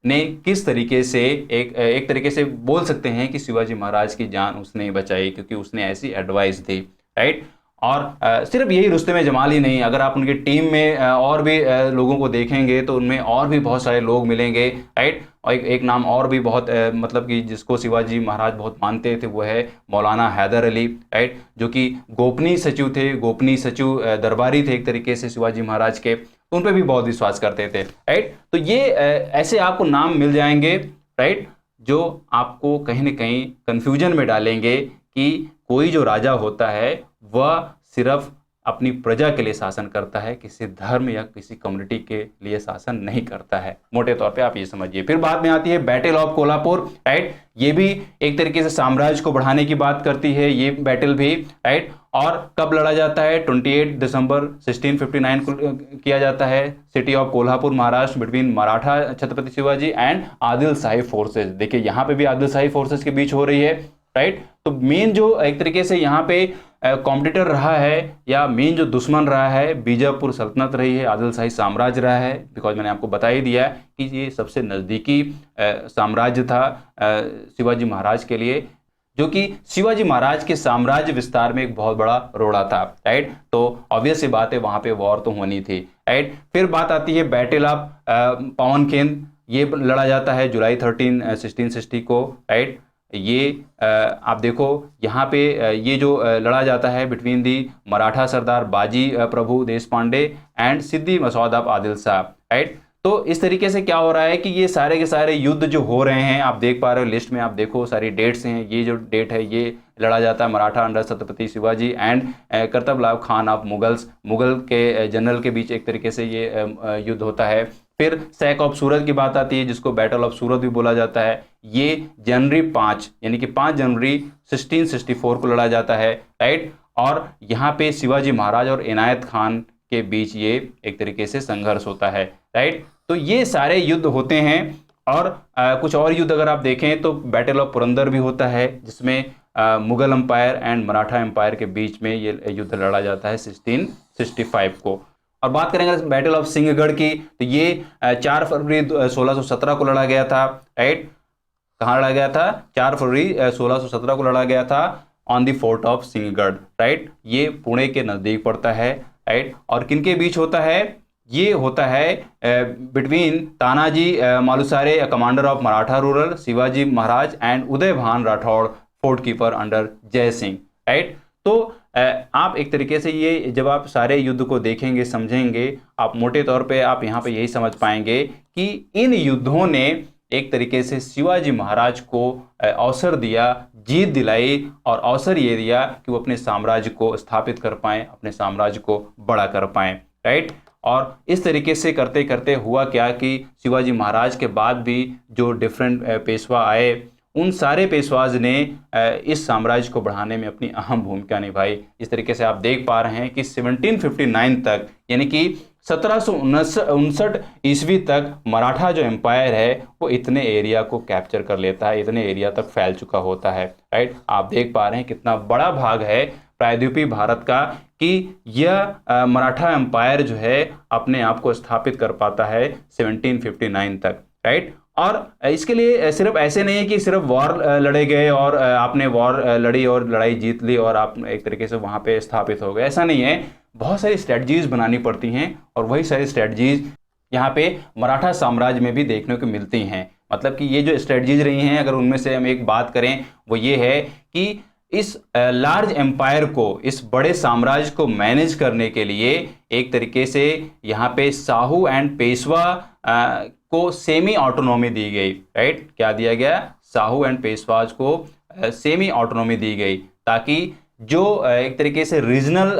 ने किस तरीके से एक तरीके से बोल सकते हैं कि शिवाजी महाराज की जान उसने ही बचाई क्योंकि उसने ऐसी एडवाइस दी, राइट। और सिर्फ यही रुस्तमे जमाल ही नहीं, अगर आप उनकी टीम में और भी लोगों को देखेंगे तो उनमें और भी बहुत सारे लोग मिलेंगे, राइट। और एक नाम और भी बहुत मतलब कि जिसको शिवाजी महाराज बहुत मानते थे वो है मौलाना हैदर अली, राइट, जो कि गोपनीय सचिव थे, गोपनीय सचिव दरबारी थे एक तरीके से शिवाजी महाराज के, तो उन पर भी बहुत विश्वास करते थे, राइट। तो ये ऐसे आपको नाम मिल जाएंगे, राइट, जो आपको कहीं ना कहीं कंफ्यूजन में डालेंगे कि कोई जो राजा होता है वह सिर्फ अपनी प्रजा के लिए शासन करता है, किसी धर्म या किसी कम्युनिटी के लिए शासन नहीं करता है। मोटे तौर पे आप ये समझिए। फिर बाद में आती है बैटल ऑफ कोल्हापुर, राइट। ये भी एक तरीके से साम्राज्य को बढ़ाने की बात करती है ये बैटल भी, राइट। और कब लड़ा जाता है? 28 दिसंबर 1659 को किया जाता है, city of Kolhapur Maharashtra, between Maratha Chhatrapati Shivaji and Adil shahi forces. देखिए यहाँ पे भी आदिल शाही फोर्सेज के बीच हो रही है, राइट। तो मेन जो एक तरीके से यहाँ पे कॉम्पिटिटर रहा है या मेन जो दुश्मन रहा है बीजापुर सल्तनत रही है, आदिल शाही साम्राज्य रहा है, बिकॉज मैंने आपको बता ही दिया कि ये सबसे नज़दीकी साम्राज्य था शिवाजी महाराज के लिए, जो कि शिवाजी महाराज के साम्राज्य विस्तार में एक बहुत बड़ा रोड़ा था, राइट। तो ऑब्वियस सी बात है वहाँ पे वॉर तो होनी थी, राइट। फिर बात आती है बैटल ऑफ पावनखिंद, ये लड़ा जाता है जुलाई 13, 1660 को, राइट। ये आप देखो यहाँ पे ये जो लड़ा जाता है between the Maratha Sardar Baji Prabhu Deshpande and Siddi Masud of Adil Shah, right. तो इस तरीके से क्या हो रहा है कि ये सारे के सारे युद्ध जो हो रहे हैं आप देख पा रहे हो, लिस्ट में आप देखो सारी डेट्स हैं। ये जो डेट है ये लड़ा जाता है Maratha under Chhatrapati Shivaji and Kartalab Khan of Mughal के जनरल के बीच एक तरीके से ये युद्ध होता है। फिर सैक ऑफ सूरत की बात आती है जिसको बैटल ऑफ सूरत भी बोला जाता है। ये जनवरी 5 यानी कि 5 जनवरी 1664 को लड़ा जाता है, राइट। और यहाँ पे शिवाजी महाराज और इनायत खान के बीच ये एक तरीके से संघर्ष होता है, राइट। तो ये सारे युद्ध होते हैं। और कुछ और युद्ध अगर आप देखें तो बैटल ऑफ पुरंदर भी होता है, जिसमें Mughal empire and Maratha empire के बीच में ये युद्ध लड़ा जाता है 1665 को। और बात करेंगे बैटल ऑफ सिंहगढ़ की, तो ये 4 फरवरी 1617 को लड़ा गया था, राइट। कहाँ लड़ा गया था? 4 फरवरी 1617 को लड़ा गया था on the fort of Sinhagad, right. ये पुणे के नज़दीक पड़ता है, राइट। और किनके बीच होता है? ये होता है between Tanaji Malusare, commander of Maratha rural, Shivaji Maharaj and Uday Bhan Rathore, fort keeper under जय सिंह, राइट। तो आप एक तरीके से ये जब आप सारे युद्ध को देखेंगे, समझेंगे, आप मोटे तौर पे आप यहाँ पे यही समझ पाएंगे कि इन युद्धों ने एक तरीके से शिवाजी महाराज को अवसर दिया, जीत दिलाई, और अवसर ये दिया कि वो अपने साम्राज्य को स्थापित कर पाएँ, अपने साम्राज्य को बड़ा कर पाएँ, राइट। और इस तरीके से करते करते हुआ क्या कि शिवाजी महाराज के बाद भी जो डिफरेंट पेशवा आए, उन सारे पेशवाज ने इस साम्राज्य को बढ़ाने में अपनी अहम भूमिका निभाई। इस तरीके से आप देख पा रहे हैं कि 1759 तक, यानी कि 1759 ईस्वी तक मराठा जो एम्पायर है वो इतने एरिया को कैप्चर कर लेता है, इतने एरिया तक फैल चुका होता है, राइट। आप देख पा रहे हैं कितना बड़ा भाग है प्रायद्वीपीय भारत का कि यह मराठा एम्पायर जो है अपने आप को स्थापित कर पाता है 1759 तक, राइट। और इसके लिए सिर्फ ऐसे नहीं है कि सिर्फ वॉर लड़े गए और आपने वॉर लड़ी और लड़ाई जीत ली और आप एक तरीके से वहाँ पे स्थापित हो गए, ऐसा नहीं है। बहुत सारी स्ट्रेटजीज बनानी पड़ती हैं, और वही सारी स्ट्रेटजीज यहाँ पे मराठा साम्राज्य में भी देखने को मिलती हैं। मतलब कि ये जो स्ट्रेटजीज रही हैं, अगर उनमें से हम एक बात करें, वो ये है कि इस लार्ज एम्पायर को, इस बड़े साम्राज्य को मैनेज करने के लिए एक तरीके से यहाँ पे साहू एंड पेशवा को सेमी ऑटोनॉमी दी गई, राइट। क्या दिया गया? साहू एंड पेशवाज को सेमी ऑटोनॉमी दी गई, ताकि जो एक तरीके से रीजनल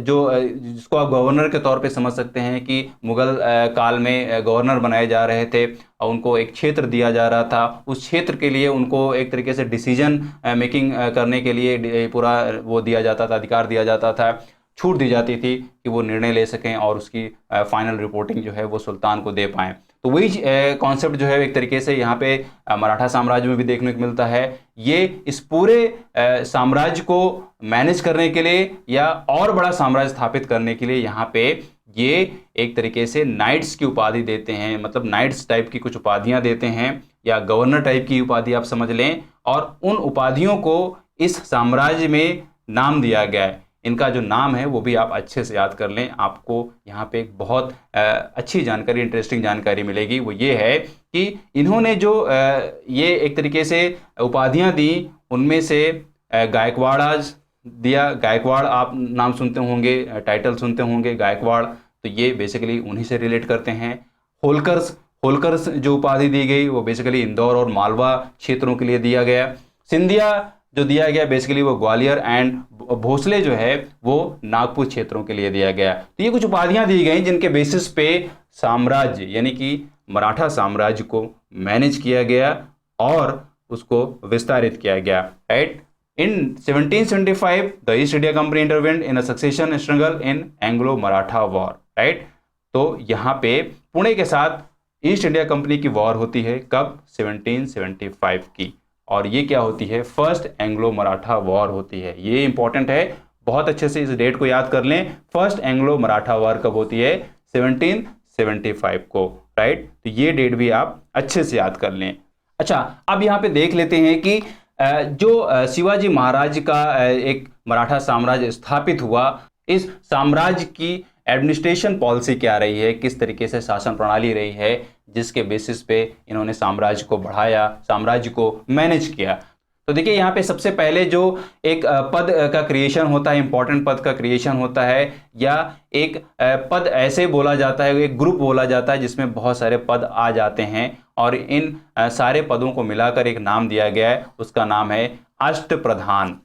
जो जिसको आप गवर्नर के तौर पे समझ सकते हैं कि मुगल काल में गवर्नर बनाए जा रहे थे और उनको एक क्षेत्र दिया जा रहा था, उस क्षेत्र के लिए उनको एक तरीके से डिसीजन मेकिंग करने के लिए पूरा वो दिया जाता था, अधिकार दिया जाता था, छूट दी जाती थी कि वो निर्णय ले सकें और उसकी फाइनल रिपोर्टिंग जो है वो सुल्तान को दे पाएँ। तो वही कॉन्सेप्ट जो है एक तरीके से यहाँ पे मराठा साम्राज्य में भी देखने को मिलता है। ये इस पूरे साम्राज्य को मैनेज करने के लिए या और बड़ा साम्राज्य स्थापित करने के लिए यहाँ पे ये एक तरीके से नाइट्स की उपाधि देते हैं, मतलब नाइट्स टाइप की कुछ उपाधियाँ देते हैं, या गवर्नर टाइप की उपाधि आप समझ लें। और उन उपाधियों को इस साम्राज्य में नाम दिया गया है। इनका जो नाम है वो भी आप अच्छे से याद कर लें, आपको यहाँ पे एक बहुत अच्छी जानकारी, इंटरेस्टिंग जानकारी मिलेगी। वो ये है कि इन्होंने जो ये एक तरीके से उपाधियाँ दी, उनमें से गायकवाड़ आज दिया। गायकवाड़ आप नाम सुनते होंगे, टाइटल सुनते होंगे गायकवाड़, तो ये बेसिकली उन्हीं से रिलेट करते हैं। होलकर्स जो उपाधि दी गई वो बेसिकली इंदौर और मालवा क्षेत्रों के लिए दिया गया। सिंधिया जो दिया गया बेसिकली वो ग्वालियर एंड भोसले जो है वो नागपुर क्षेत्रों के लिए दिया गया। तो ये कुछ उपाधियां दी गई जिनके बेसिस पे साम्राज्य यानी कि मराठा साम्राज्य को मैनेज किया गया और उसको विस्तारित किया गया, right. In 1775 the East India Company intervened in a succession struggle in Anglo Maratha war, right. तो यहाँ पे पुणे के साथ ईस्ट इंडिया कंपनी की वॉर होती है, कब? 1775 की। और ये क्या होती है? फर्स्ट एंग्लो मराठा वॉर होती है। ये इंपॉर्टेंट है, बहुत अच्छे से इस डेट को याद कर लें। फर्स्ट एंग्लो मराठा वॉर कब होती है? 1775 को, राइट। तो ये डेट भी आप अच्छे से याद कर लें। अच्छा, अब यहाँ पे देख लेते हैं कि जो शिवाजी महाराज का एक मराठा साम्राज्य स्थापित हुआ, इस साम्राज्य की एडमिनिस्ट्रेशन पॉलिसी क्या रही है, किस तरीके से शासन प्रणाली रही है, जिसके बेसिस पे इन्होंने साम्राज्य को बढ़ाया, साम्राज्य को मैनेज किया। तो देखिए यहाँ पे सबसे पहले जो एक पद का क्रिएशन होता है, इंपॉर्टेंट पद का क्रिएशन होता है, या एक पद ऐसे बोला जाता है, एक ग्रुप बोला जाता है जिसमें बहुत सारे पद आ जाते हैं और इन सारे पदों को मिलाकर एक नाम दिया गया है, उसका नाम है अष्टप्रधान।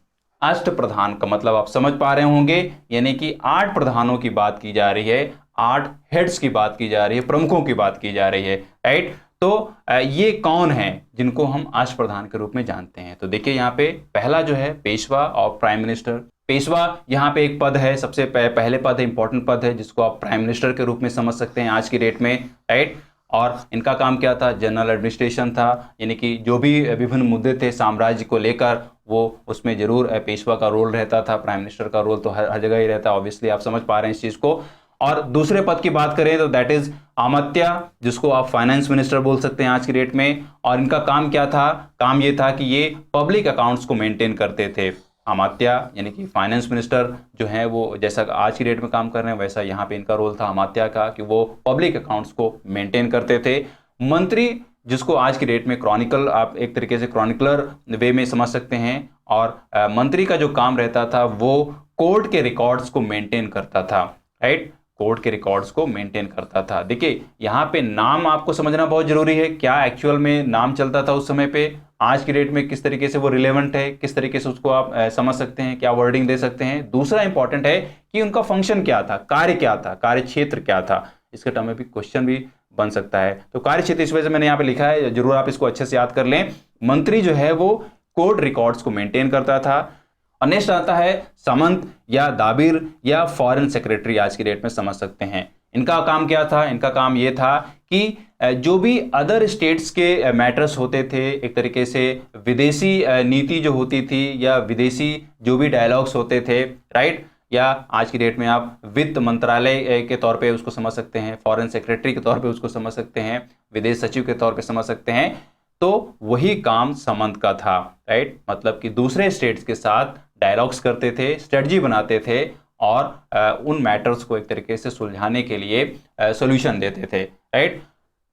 अष्टप्रधान का मतलब आप समझ पा रहे होंगे, यानी कि 8 प्रधानों की बात की जा रही है, 8 हेड्स की बात की जा रही है, प्रमुखों की बात की जा रही है, राइट। तो ये कौन है जिनको हम अष्टप्रधान के रूप में जानते हैं? तो देखिए यहाँ पे पहला जो है पेशवा और प्राइम मिनिस्टर। पेशवा यहाँ पे एक पद है, सबसे पहले पद है, इंपॉर्टेंट पद है, जिसको आप प्राइम मिनिस्टर के रूप में समझ सकते हैं आज की डेट में, राइट। और इनका काम क्या था, जनरल एडमिनिस्ट्रेशन था, यानी कि जो भी विभिन्न मुद्दे थे साम्राज्य को लेकर वो उसमें जरूर पेशवा का रोल रहता था। प्राइम मिनिस्टर का रोल तो हर जगह ही रहता है, ऑब्वियसली आप समझ पा रहे हैं इस चीज़ को। और दूसरे पद की बात करें तो दैट इज अमात्या, जिसको आप फाइनेंस मिनिस्टर बोल सकते हैं आज की डेट में। और इनका काम क्या था, काम ये था कि ये पब्लिक अकाउंट्स को मेंटेन करते थे। अमात्या यानी कि फाइनेंस मिनिस्टर जो है वो जैसा आज की डेट में काम कर रहे हैं वैसा यहाँ पे इनका रोल था अमात्या का, कि वो पब्लिक अकाउंट्स को मेंटेन करते थे। मंत्री, जिसको आज की डेट में क्रॉनिकल, आप एक तरीके से क्रॉनिकलर वे में समझ सकते हैं। और मंत्री का जो काम रहता था वो कोर्ट के रिकॉर्ड्स को मेंटेन करता था, राइट, कोर्ट के रिकॉर्ड्स को मेंटेन करता था। देखिए यहाँ पे नाम आपको समझना बहुत जरूरी है, क्या एक्चुअल में नाम चलता था उस समय पे, आज की डेट में किस तरीके से वो रिलेवेंट है, किस तरीके से उसको आप समझ सकते हैं, क्या वर्डिंग दे सकते हैं। दूसरा इंपॉर्टेंट है कि उनका फंक्शन क्या था, कार्य क्या था, कार्य क्षेत्र क्या था, इसके टर्म में भी क्वेश्चन भी बन सकता है। तो कार्य क्षेत्र इस वजह से मैंने यहाँ पे लिखा है, जरूर आप इसको अच्छे से याद कर लें। मंत्री जो है वो कोर्ट रिकॉर्ड्स को मेंटेन करता था। और नेक्स्ट आता है सामंत या दाबिर या फॉरेन सेक्रेटरी, आज की डेट में समझ सकते हैं। इनका काम क्या था, इनका काम ये था कि जो भी अदर स्टेट्स के मैटर्स होते थे, एक तरीके से विदेशी नीति जो होती थी या विदेशी जो भी डायलॉग्स होते थे, राइट, या आज की डेट में आप वित्त मंत्रालय के तौर पे उसको समझ सकते हैं, फॉरेन सेक्रेटरी के तौर पे उसको समझ सकते हैं, विदेश सचिव के तौर पे समझ सकते हैं। तो वही काम सामंत का था, राइट, मतलब कि दूसरे स्टेट्स के साथ डायलॉग्स करते थे, स्ट्रेटजी बनाते थे और उन मैटर्स को एक तरीके से सुलझाने के लिए सॉल्यूशन देते थे, राइट।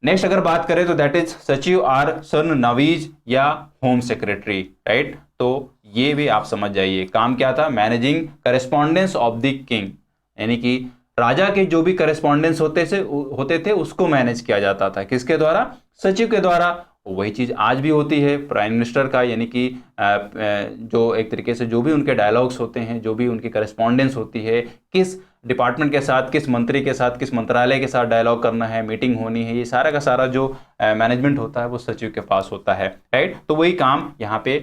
नेक्स्ट अगर बात करें तो दैट इज सचिव आर सरनवीज या होम सेक्रेटरी, राइट। तो ये भी आप समझ जाइए, काम क्या था, managing correspondence of the king, यानी कि राजा के जो भी करेस्पॉन्डेंस होते थे उसको मैनेज किया जाता था, किसके द्वारा, सचिव के द्वारा। वही चीज़ आज भी होती है प्राइम मिनिस्टर का, यानी कि जो एक तरीके से जो भी उनके डायलॉग्स होते हैं, जो भी उनकी करेस्पॉन्डेंस होती है, किस डिपार्टमेंट के साथ, किस मंत्री के साथ, किस मंत्रालय के साथ डायलॉग करना है, मीटिंग होनी है, ये सारा का सारा जो मैनेजमेंट होता है वो सचिव के पास होता है, राइट। तो वही काम यहाँ पे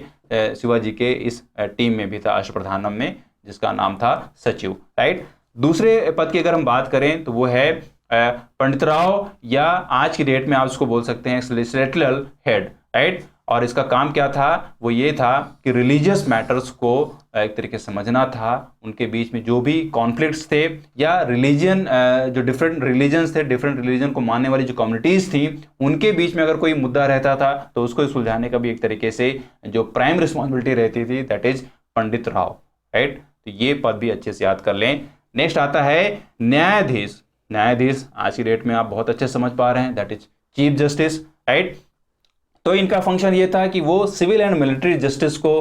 शिवाजी के इस टीम में भी था, अष्टप्रधानम में, जिसका नाम था सचिव, राइट। दूसरे पद की अगर हम बात करें तो वो है पंडितराव, या आज की डेट में आप उसको बोल सकते हैं लेजिस्लेटिव हेड, राइट। और इसका काम क्या था, वो ये था कि रिलीजियस मैटर्स को एक तरीके से समझना था, उनके बीच में जो भी कॉन्फ्लिक्ट्स थे या रिलीजन, जो डिफरेंट रिलीजन्स थे, डिफरेंट रिलीजन को मानने वाली जो कम्युनिटीज़ थी, उनके बीच में अगर कोई मुद्दा रहता था तो उसको सुलझाने का भी एक तरीके से जो प्राइम रिस्पॉन्सिबिलिटी रहती थी that is Pandit Rao, right. तो ये पद भी अच्छे से याद कर लें। नेक्स्ट आता है न्यायाधीश। न्यायाधीश आज की डेट में आप बहुत अच्छे समझ पा रहे हैं, that is chief justice, right. तो इनका फंक्शन ये था कि वो सिविल एंड मिलिट्री जस्टिस को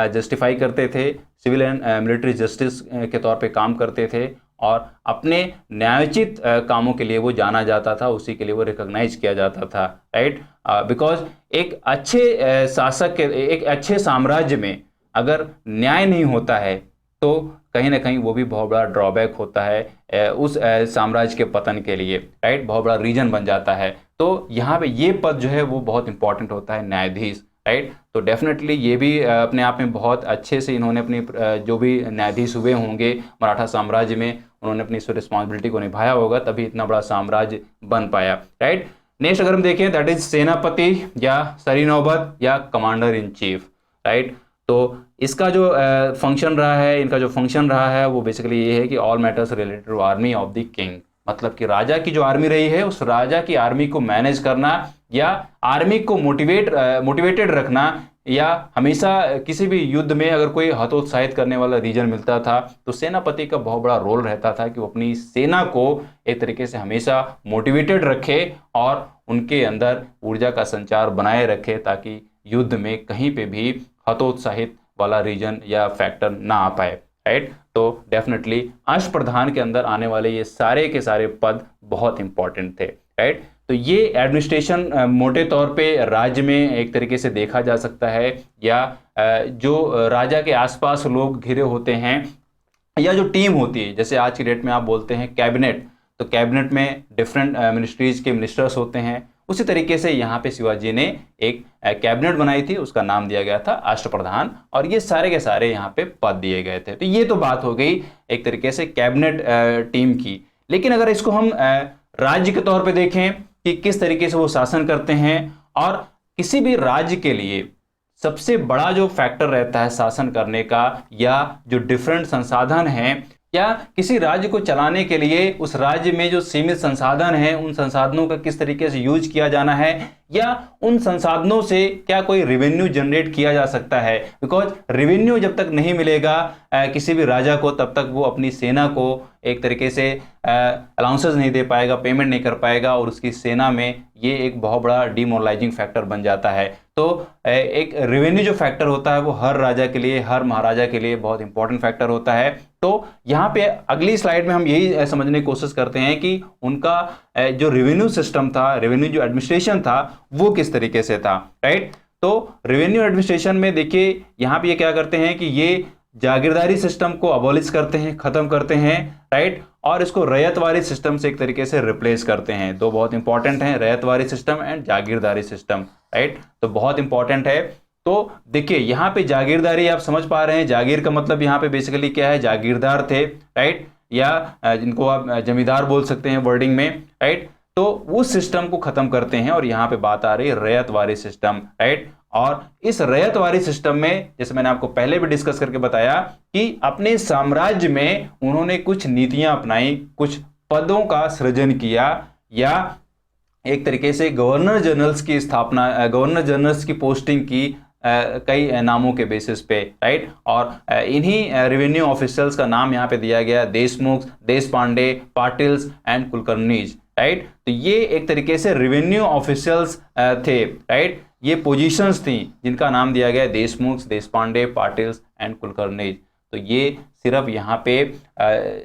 जस्टिफाई करते थे, सिविल एंड मिलिट्री जस्टिस के तौर पे काम करते थे, और अपने न्यायोचित कामों के लिए वो जाना जाता था, उसी के लिए वो रिकॉग्नाइज किया जाता था, राइट। बिकॉज एक अच्छे शासक के, एक अच्छे साम्राज्य में अगर न्याय नहीं होता है तो कहीं ना कहीं वो भी बहुत बड़ा ड्रॉबैक होता है उस साम्राज्य के पतन के लिए, राइट, बहुत बड़ा रीजन बन जाता है। तो यहाँ पे ये पद जो है वो बहुत इंपॉर्टेंट होता है, न्यायाधीश, राइट। तो डेफिनेटली ये भी अपने आप में बहुत अच्छे से इन्होंने अपनी जो भी न्यायाधीश हुए होंगे मराठा साम्राज्य में, उन्होंने अपनी इस रिस्पॉन्सिबिलिटी को निभाया होगा, तभी इतना बड़ा साम्राज्य बन पाया, राइट। नेक्स्ट अगर हम देखें दैट इज सेनापति या सरीनौबत या कमांडर इन चीफ, राइट। तो इसका जो फंक्शन रहा है, इनका जो फंक्शन रहा है वो बेसिकली ये है कि all matters related to army of the king, मतलब कि राजा की जो आर्मी रही है उस राजा की आर्मी को मैनेज करना या आर्मी को मोटिवेटेड रखना, या हमेशा किसी भी युद्ध में अगर कोई हतोत्साहित करने वाला रीजन मिलता था तो सेनापति का बहुत बड़ा रोल रहता था कि वो अपनी सेना को एक तरीके से हमेशा मोटिवेटेड रखे और उनके अंदर ऊर्जा का संचार बनाए रखे, ताकि युद्ध में कहीं पे भी हतोत्साहित वाला रीजन या फैक्टर ना आ पाए, राइट। तो डेफिनेटली अष्टप्रधान के अंदर आने वाले ये सारे के सारे पद बहुत इंपॉर्टेंट थे, राइट। तो ये एडमिनिस्ट्रेशन मोटे तौर पे राज्य में एक तरीके से देखा जा सकता है, या जो राजा के आसपास लोग घिरे होते हैं या जो टीम होती है, जैसे आज की डेट में आप बोलते हैं कैबिनेट, तो कैबिनेट में डिफरेंट मिनिस्ट्रीज के मिनिस्टर्स होते हैं। उसी तरीके से यहाँ पे शिवाजी ने एक कैबिनेट बनाई थी, उसका नाम दिया गया था राष्ट्रप्रधान, और ये सारे के सारे यहाँ पे पद दिए गए थे। तो ये तो बात हो गई एक तरीके से कैबिनेट टीम की। लेकिन अगर इसको हम राज्य के तौर पे देखें कि किस तरीके से वो शासन करते हैं, और किसी भी राज्य के लिए सबसे बड़ा जो फैक्टर रहता है शासन करने का, या जो डिफरेंट संसाधन हैं, या किसी राज्य को चलाने के लिए उस राज्य में जो सीमित संसाधन हैं उन संसाधनों का किस तरीके से यूज किया जाना है, या उन संसाधनों से क्या कोई रेवेन्यू जनरेट किया जा सकता है। बिकॉज रेवेन्यू जब तक नहीं मिलेगा किसी भी राजा को, तब तक वो अपनी सेना को एक तरीके से अलाउंसेस नहीं दे पाएगा, पेमेंट नहीं कर पाएगा, और उसकी सेना में ये एक बहुत बड़ा डिमोरलाइजिंग फैक्टर बन जाता है। तो एक रेवेन्यू जो फैक्टर होता है वो हर राजा के लिए, हर महाराजा के लिए बहुत इंपॉर्टेंट फैक्टर होता है। तो यहाँ पे अगली स्लाइड में हम यही समझने की कोशिश करते हैं कि उनका जो रेवेन्यू सिस्टम था, रेवेन्यू जो एडमिनिस्ट्रेशन था, वो किस तरीके से था, राइट। तो रेवेन्यू एडमिनिस्ट्रेशन में देखिए यहाँ पे ये क्या करते हैं कि ये जागीरदारी सिस्टम को अबॉलिश करते हैं, खत्म करते हैं, राइट, और इसको रैयतवारी सिस्टम से एक तरीके से रिप्लेस करते हैं। दो बहुत इंपॉर्टेंट हैं, ryotwari system and जागीरदारी system, right, तो बहुत इंपॉर्टेंट है। तो देखिए यहाँ पे जागीरदारी आप समझ पा रहे हैं, जागीर का मतलब यहाँ पे बेसिकली क्या है, जागीरदार थे, राइट, या जिनको आप जमींदार बोल सकते हैं वर्डिंग में, राइट। तो उस सिस्टम को खत्म करते हैं और यहाँ पे बात आ रही है रैयतवारी सिस्टम, राइट। और इस रैयतवारी सिस्टम में, जैसे मैंने आपको पहले भी डिस्कस करके बताया कि अपने साम्राज्य में उन्होंने कुछ नीतियां अपनाई, कुछ पदों का सृजन किया, या एक तरीके से गवर्नर जनरल्स की स्थापना, गवर्नर जनरल्स की पोस्टिंग की कई नामों के बेसिस पे, राइट। और इन्हीं रेवेन्यू ऑफिसर्स का नाम यहाँ पे दिया गया देशमुख, देशपांडे, पाटिल्स एंड कुलकर्णीज, राइट। तो ये एक तरीके से रेवेन्यू ऑफिसर्स थे, राइट। ये पोजीशंस थी जिनका नाम दिया गया देशमुख, देशपांडे, पाटिल्स एंड कुलकर्णीज। तो ये सिर्फ यहाँ पे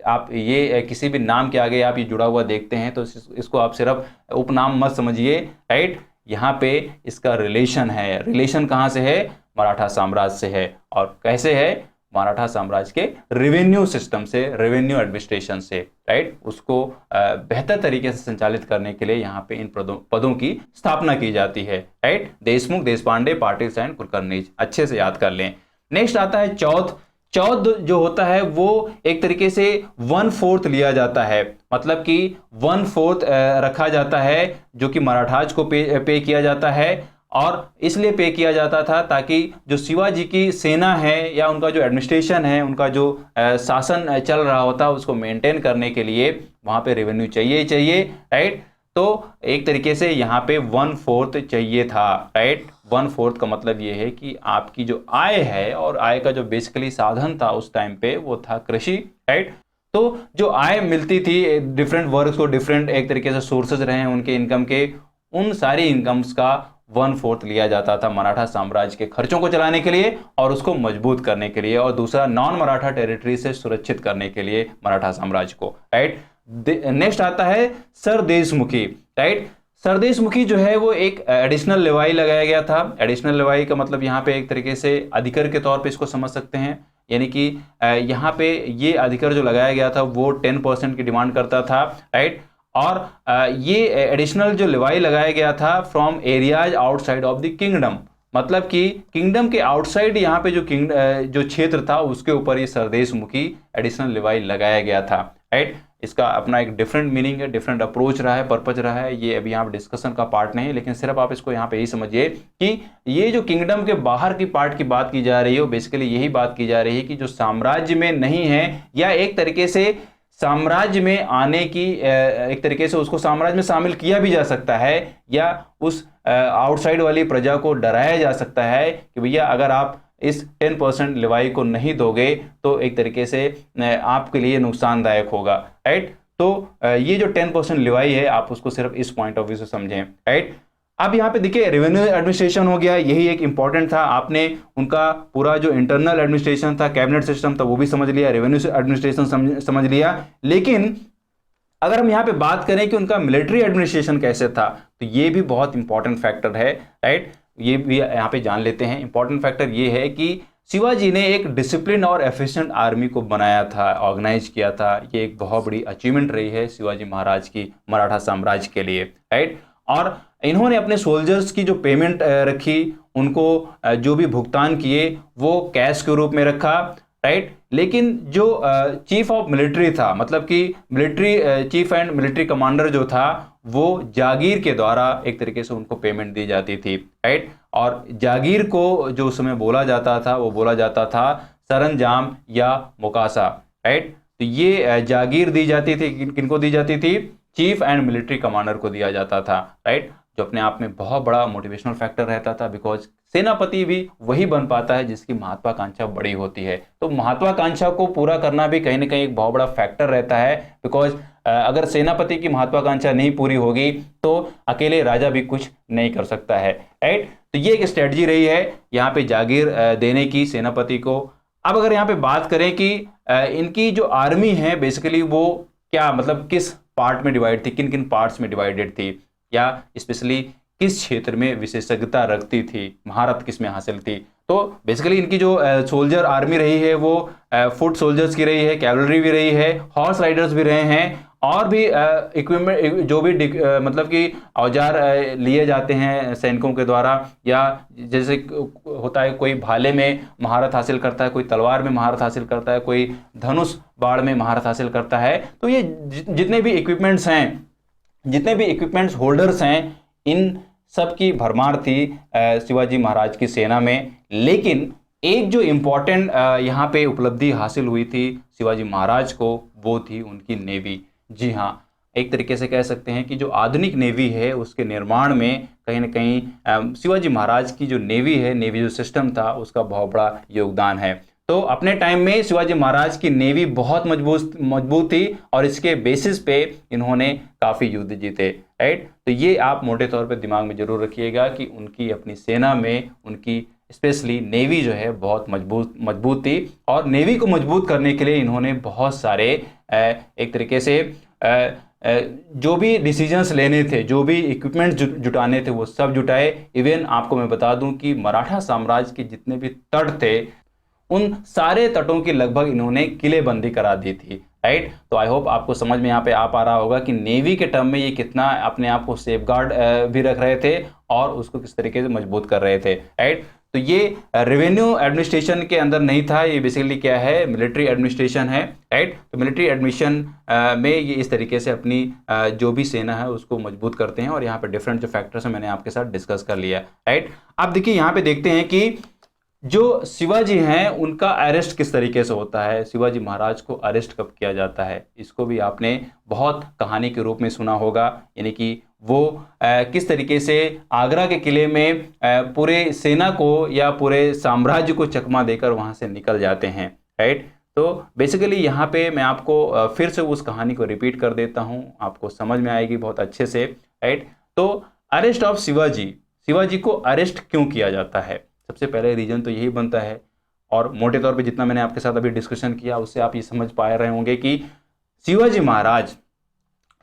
आप ये किसी भी नाम के आगे आप ये जुड़ा हुआ देखते हैं तो इसको आप सिर्फ उपनाम मत समझिए, राइट। यहाँ पे इसका रिलेशन है, रिलेशन कहाँ से है, मराठा साम्राज्य से है। और कैसे है, मराठा साम्राज्य के रेवेन्यू सिस्टम से, रेवेन्यू एडमिनिस्ट्रेशन से, राइट। उसको बेहतर तरीके से संचालित करने के लिए यहाँ पे इन पदों की स्थापना की जाती है, राइट। देशमुख, देशपांडे, पाटिल एंड कुलकर्णीज, अच्छे से याद कर लें। नेक्स्ट आता है चौथ। चौथ जो होता है वो एक तरीके से 1/4 लिया जाता है, मतलब कि 1/4 रखा जाता है जो कि मराठाज को पे किया जाता है। और इसलिए पे किया जाता था ताकि जो शिवाजी की सेना है या उनका जो एडमिनिस्ट्रेशन है, उनका जो शासन चल रहा होता उसको मेंटेन करने के लिए वहाँ पे रेवेन्यू चाहिए ही चाहिए, राइट। तो एक तरीके से यहाँ पे 1/4 चाहिए था, राइट। 1/4 का मतलब ये है कि आपकी जो आय है, और आय का जो बेसिकली साधन था उस टाइम पे वो था कृषि, राइट। तो जो आय मिलती थी डिफरेंट वर्ग को, डिफरेंट एक तरीके से सोर्सेज रहे उनके इनकम के, उन सारी इनकम्स का 1/4 लिया जाता था मराठा साम्राज्य के खर्चों को चलाने के लिए और उसको मजबूत करने के लिए, और दूसरा नॉन मराठा टेरिटरी से सुरक्षित करने के लिए मराठा साम्राज्य को, राइट। नेक्स्ट आता है सरदेशमुखी, राइट। सरदेशमुखी जो है वो एक एडिशनल लेवाई लगाया गया था। एडिशनल लेवाई का मतलब यहाँ पे एक तरीके से अधिकर के तौर पे इसको समझ सकते हैं, यानी कि यहाँ पे ये अधिकर जो लगाया गया था वो 10% की डिमांड करता था, राइट। और ये एडिशनल जो लेवाई लगाया गया था from areas outside of the kingdom, मतलब कि किंगडम के आउटसाइड यहाँ पे जो क्षेत्र था उसके ऊपर ये सरदेशमुखी एडिशनल लेवाई लगाया गया था, राइट। इसका अपना एक डिफरेंट मीनिंग है, डिफरेंट अप्रोच रहा है, पर्पज रहा है, ये अभी यहाँ पे डिस्कशन का पार्ट नहीं है, लेकिन सिर्फ आप इसको यहाँ पे यही समझिए कि ये जो किंगडम के बाहर की पार्ट की बात की जा रही है, बेसिकली यही बात की जा रही है कि जो साम्राज्य में नहीं है, या एक तरीके से साम्राज्य में आने की एक तरीके से उसको साम्राज्य में शामिल किया भी जा सकता है, या उस आउटसाइड वाली प्रजा को डराया जा सकता है कि भैया अगर आप इस 10% लेवाई को नहीं दोगे तो एक तरीके से आपके लिए नुकसानदायक होगा, राइट। तो ये जो 10% लेवाई है आप उसको सिर्फ इस पॉइंट ऑफ व्यू से समझें, राइट। अब यहाँ पे देखिए रेवेन्यू एडमिनिस्ट्रेशन हो गया, यही एक इंपॉर्टेंट था। आपने उनका पूरा जो इंटरनल एडमिनिस्ट्रेशन था, कैबिनेट सिस्टम था, वो भी समझ लिया, रेवेन्यू एडमिनिस्ट्रेशन समझ लिया। लेकिन अगर हम यहाँ पे बात करें कि उनका मिलिट्री एडमिनिस्ट्रेशन कैसे था, तो ये भी बहुत इंपॉर्टेंट फैक्टर है, राइट। ये भी यहाँ पे जान लेते हैं। इंपॉर्टेंट फैक्टर ये है कि शिवाजी ने एक डिसिप्लिन और एफिशिएंट आर्मी को बनाया था, ऑर्गेनाइज किया था। ये एक बहुत बड़ी अचीवमेंट रही है शिवाजी महाराज की मराठा साम्राज्य के लिए, राइट। और इन्होंने अपने सोल्जर्स की जो पेमेंट रखी, उनको जो भी भुगतान किए वो कैश के रूप में रखा, राइट। लेकिन जो चीफ ऑफ मिलिट्री था, मतलब कि military cheap and military commander जो था, वो जागीर के द्वारा एक तरीके से उनको पेमेंट दी जाती थी, राइट। और जागीर को जो उस समय बोला जाता था वो बोला जाता था सरंजाम या मुकासा, राइट। तो ये जागीर दी जाती थी, किनको दी जाती थी? चीफ एंड मिलिट्री कमांडर को दिया जाता था, राइट। जो अपने आप में बहुत बड़ा मोटिवेशनल फैक्टर रहता था, बिकॉज सेनापति भी वही बन पाता है जिसकी महत्वाकांक्षा बड़ी होती है। तो महत्वाकांक्षा को पूरा करना भी कहीं ना कहीं एक बहुत बड़ा फैक्टर रहता है, बिकॉज अगर सेनापति की महत्वाकांक्षा नहीं पूरी होगी तो अकेले राजा भी कुछ नहीं कर सकता है, राइट। तो ये एक स्ट्रेटजी रही है यहाँ पे जागीर देने की सेनापति को। अब अगर यहाँ पे बात करें कि इनकी जो आर्मी है बेसिकली वो क्या, मतलब किस पार्ट में डिवाइड थी, किन किन पार्ट्स में डिवाइडेड थी, या स्पेशली किस क्षेत्र में विशेषज्ञता रखती थी, महारत किस में हासिल थी। तो बेसिकली इनकी जो सोल्जर आर्मी रही है वो फुट सोल्जर्स की रही है, कैवलरी भी रही है, हॉर्स राइडर्स भी रहे हैं, और भी इक्विपमेंट जो भी मतलब कि औजार लिए जाते हैं सैनिकों के द्वारा, या जैसे होता है कोई भाले में महारत हासिल करता है, कोई तलवार में महारत हासिल करता है, कोई धनुष बाण में महारत हासिल करता है। तो ये जितने भी इक्विपमेंट्स हैं, जितने भी इक्विपमेंट्स होल्डर्स हैं, इन सब की भरमार थी शिवाजी महाराज की सेना में। लेकिन एक जो इम्पोर्टेंट यहाँ पे उपलब्धि हासिल हुई थी शिवाजी महाराज को, वो थी उनकी नेवी। जी हाँ, एक तरीके से कह सकते हैं कि जो आधुनिक नेवी है उसके निर्माण में कहीं ना कहीं शिवाजी महाराज की जो नेवी है, नेवी जो सिस्टम था, उसका बहुत बड़ा योगदान है। तो अपने टाइम में शिवाजी महाराज की नेवी बहुत मजबूत थी और इसके बेसिस पे इन्होंने काफ़ी युद्ध जीते, राइट। तो ये आप मोटे तौर पे दिमाग में जरूर रखिएगा कि उनकी अपनी सेना में उनकी स्पेशली नेवी जो है बहुत मजबूत थी, और नेवी को मजबूत करने के लिए इन्होंने बहुत सारे एक तरीके से जो भी डिसीजंस लेने थे, जो भी इक्विपमेंट जुटाने थे, वो सब जुटाए। इवन आपको मैं बता दूं कि मराठा साम्राज्य के जितने भी तट थे, उन सारे तटों की लगभग इन्होंने किलेबंदी करा दी थी, राइट। तो आई होप आपको समझ में यहाँ पे आ पा रहा होगा कि नेवी के टर्म में ये कितना अपने आप को सेफगार्ड भी रख रहे थे और उसको किस तरीके से मजबूत कर रहे थे, राइट। तो ये रेवेन्यू एडमिनिस्ट्रेशन के अंदर नहीं था, ये बेसिकली क्या है, मिलिट्री एडमिनिस्ट्रेशन है, राइट। तो मिलिट्री एडमिनिस्ट्रेशन में ये इस तरीके से अपनी जो भी सेना है उसको मजबूत करते हैं, और यहाँ पे डिफरेंट जो फैक्टर्स हैं मैंने आपके साथ डिस्कस कर लिया, राइट। अब देखिए यहाँ पे देखते हैं कि जो शिवाजी हैं उनका अरेस्ट किस तरीके से होता है, शिवाजी महाराज को अरेस्ट कब किया जाता है, इसको भी आपने बहुत कहानी के रूप में सुना होगा। यानी कि वो किस तरीके से आगरा के किले में पूरे सेना को या पूरे साम्राज्य को चकमा देकर वहां से निकल जाते हैं, राइट। तो बेसिकली यहाँ पे मैं आपको फिर से उस कहानी को रिपीट कर देता हूँ, आपको समझ में आएगी बहुत अच्छे से, राइट। तो अरेस्ट ऑफ शिवाजी, शिवाजी को अरेस्ट क्यों किया जाता है, सबसे पहले रीजन तो यही बनता है। और मोटे तौर पे जितना मैंने आपके साथ अभी डिस्कशन किया उससे आप ये समझ पा रहे होंगे कि शिवाजी महाराज,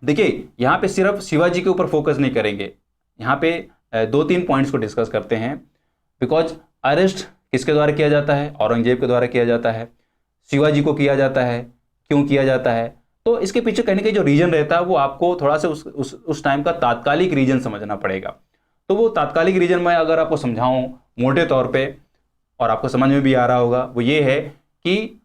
देखिए यहाँ पे सिर्फ शिवाजी के ऊपर फोकस नहीं करेंगे, यहाँ पे 2-3 पॉइंट्स को डिस्कस करते हैं। बिकॉज अरेस्ट किसके द्वारा किया जाता है, औरंगजेब के द्वारा किया जाता है, शिवाजी को किया जाता है, क्यों किया जाता है, तो इसके पीछे कहीं ना कहीं जो रीजन रहता है वो आपको थोड़ा सा उस टाइम का तात्कालिक रीजन समझना पड़ेगा। तो वो तात्कालिक रीजन मैं अगर आपको समझाऊं मोटे तौर पे, और आपको समझ में भी आ रहा होगा, वो ये है कि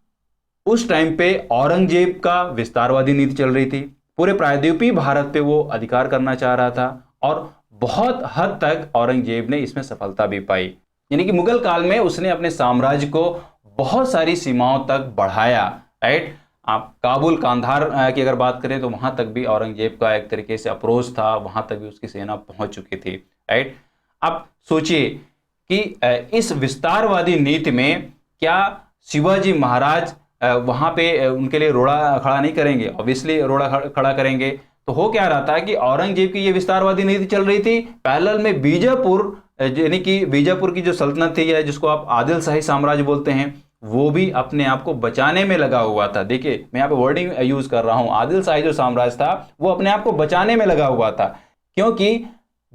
उस टाइम पे औरंगजेब का विस्तारवादी नीति चल रही थी, पूरे प्रायद्वीपीय भारत पे वो अधिकार करना चाह रहा था, और बहुत हद तक औरंगजेब ने इसमें सफलता भी पाई। यानी कि मुगल काल में उसने अपने साम्राज्य को बहुत सारी सीमाओं तक बढ़ाया, राइट। आप काबुल, कांधार की अगर बात करें तो वहां तक भी औरंगजेब का एक तरीके से अप्रोच था, वहां तक भी उसकी सेना पहुंच चुकी थी, राइट। अब सोचिए कि इस विस्तारवादी नीति में क्या शिवाजी महाराज वहां पे उनके लिए रोड़ा खड़ा नहीं करेंगे, ऑब्वियसली रोड़ा खड़ा करेंगे। तो हो क्या रहा था कि औरंगजेब की ये विस्तारवादी नीति चल रही थी, पैरेलल में बीजापुर, यानी कि बीजापुर की जो सल्तनत थी, या जिसको आप आदिल शाही साम्राज्य बोलते हैं, वो भी अपने आप को बचाने में लगा हुआ था। देखिए मैं यहाँ पे वर्डिंग यूज कर रहा हूं, आदिल शाही जो साम्राज्य था वो अपने आप को बचाने में लगा हुआ था, क्योंकि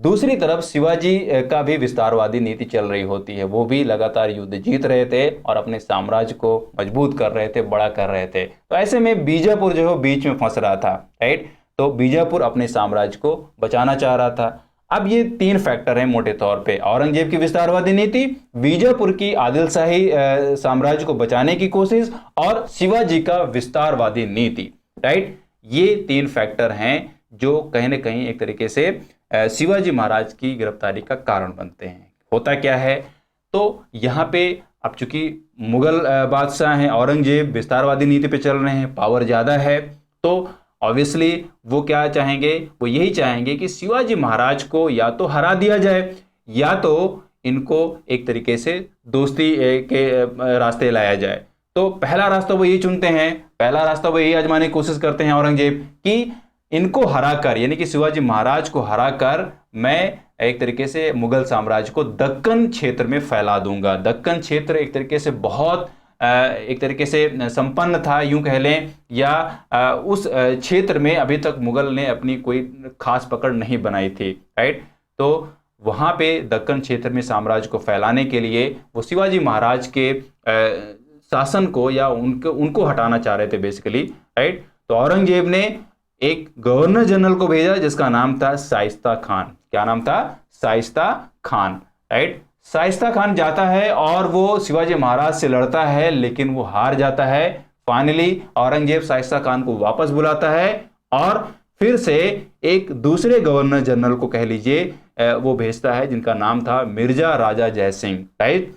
दूसरी तरफ शिवाजी का भी विस्तारवादी नीति चल रही होती है, वो भी लगातार युद्ध जीत रहे थे और अपने साम्राज्य को मजबूत कर रहे थे, बड़ा कर रहे थे। तो ऐसे में बीजापुर जो है बीच में फंस रहा था, राइट। तो बीजापुर अपने साम्राज्य को बचाना चाह रहा था। अब ये तीन फैक्टर हैं मोटे तौर पे, औरंगजेब की विस्तारवादी नीति, बीजापुर की आदिलशाही साम्राज्य को बचाने की कोशिश और शिवाजी का विस्तारवादी नीति, राइट। ये तीन फैक्टर हैं जो कहीं ना कहीं एक तरीके से शिवाजी महाराज की गिरफ्तारी का कारण बनते हैं। होता क्या है, तो यहाँ पे अब चूंकि मुगल बादशाह हैं, औरंगजेब विस्तारवादी नीति पे चल रहे हैं, पावर ज़्यादा है, तो ऑब्वियसली वो क्या चाहेंगे, वो यही चाहेंगे कि शिवाजी महाराज को या तो हरा दिया जाए या तो इनको एक तरीके से दोस्ती के रास्ते लाया जाए। तो पहला रास्ता वो यही चुनते हैं, पहला रास्ता वो यही आजमाने की कोशिश करते हैं औरंगजेब कि इनको हराकर, यानी कि शिवाजी महाराज को हराकर मैं एक तरीके से मुगल साम्राज्य को दक्कन क्षेत्र में फैला दूंगा। दक्कन क्षेत्र एक तरीके से बहुत एक तरीके से संपन्न था यूं कह लें, या उस क्षेत्र में अभी तक मुगल ने अपनी कोई खास पकड़ नहीं बनाई थी, राइट। तो वहां पे दक्कन क्षेत्र में साम्राज्य को फैलाने के लिए वो शिवाजी महाराज के शासन को या उनको हटाना चाह रहे थे बेसिकली, राइट। तो औरंगजेब ने एक गवर्नर जनरल को भेजा जिसका नाम था शाइस्ता खान। क्या नाम था? शाइस्ता खान, राइट। शाइस्ता खान जाता है और वो शिवाजी महाराज से लड़ता है, लेकिन वो हार जाता है। फाइनली औरंगजेब शाइस्ता खान को वापस बुलाता है और फिर से एक दूसरे गवर्नर जनरल को कह लीजिए वो भेजता है जिनका नाम था मिर्जा राजा जयसिंह, राइट।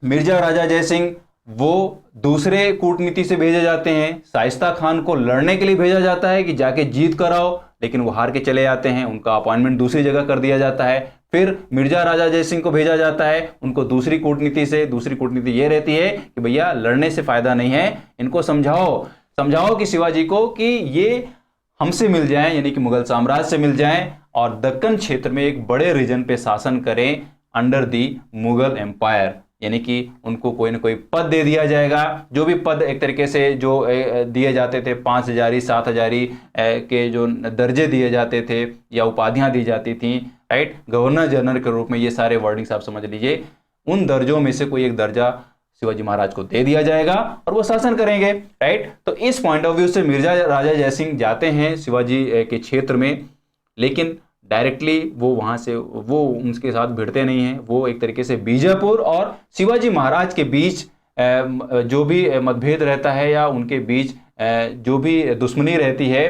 मिर्जा राजा जयसिंह वो दूसरे कूटनीति से भेजे जाते हैं। शाइस्ता खान को लड़ने के लिए भेजा जाता है कि जाके जीत कर आओ, लेकिन वो हार के चले जाते हैं, उनका अपॉइंटमेंट दूसरी जगह कर दिया जाता है। फिर मिर्जा राजा जयसिंह को भेजा जाता है उनको दूसरी कूटनीति से। दूसरी कूटनीति ये रहती है कि भैया लड़ने से फायदा नहीं है, इनको समझाओ कि शिवाजी को कि ये हमसे मिल जाएं, यानी कि मुगल साम्राज्य से मिल जाएं और दक्कन क्षेत्र में एक बड़े रीजन पे शासन करें अंडर दी मुगल एम्पायर, यानी कि उनको कोई ना कोई पद दे दिया जाएगा। जो भी पद एक तरीके से जो दिए जाते थे, 5,000 7,000 के जो दर्जे दिए जाते थे या उपाधियां दी जाती थी, राइट, गवर्नर जनरल के रूप में, ये सारे वर्डिंग्स आप समझ लीजिए। उन दर्जों में से कोई एक दर्जा शिवाजी महाराज को दे दिया जाएगा और वो शासन करेंगे, राइट। तो इस पॉइंट ऑफ व्यू से मिर्जा राजा जयसिंह जाते हैं शिवाजी के क्षेत्र में, लेकिन डायरेक्टली वो वहां से वो उनके साथ भिड़ते नहीं हैं। वो एक तरीके से बीजापुर और शिवाजी महाराज के बीच जो भी मतभेद रहता है या उनके बीच जो भी दुश्मनी रहती है,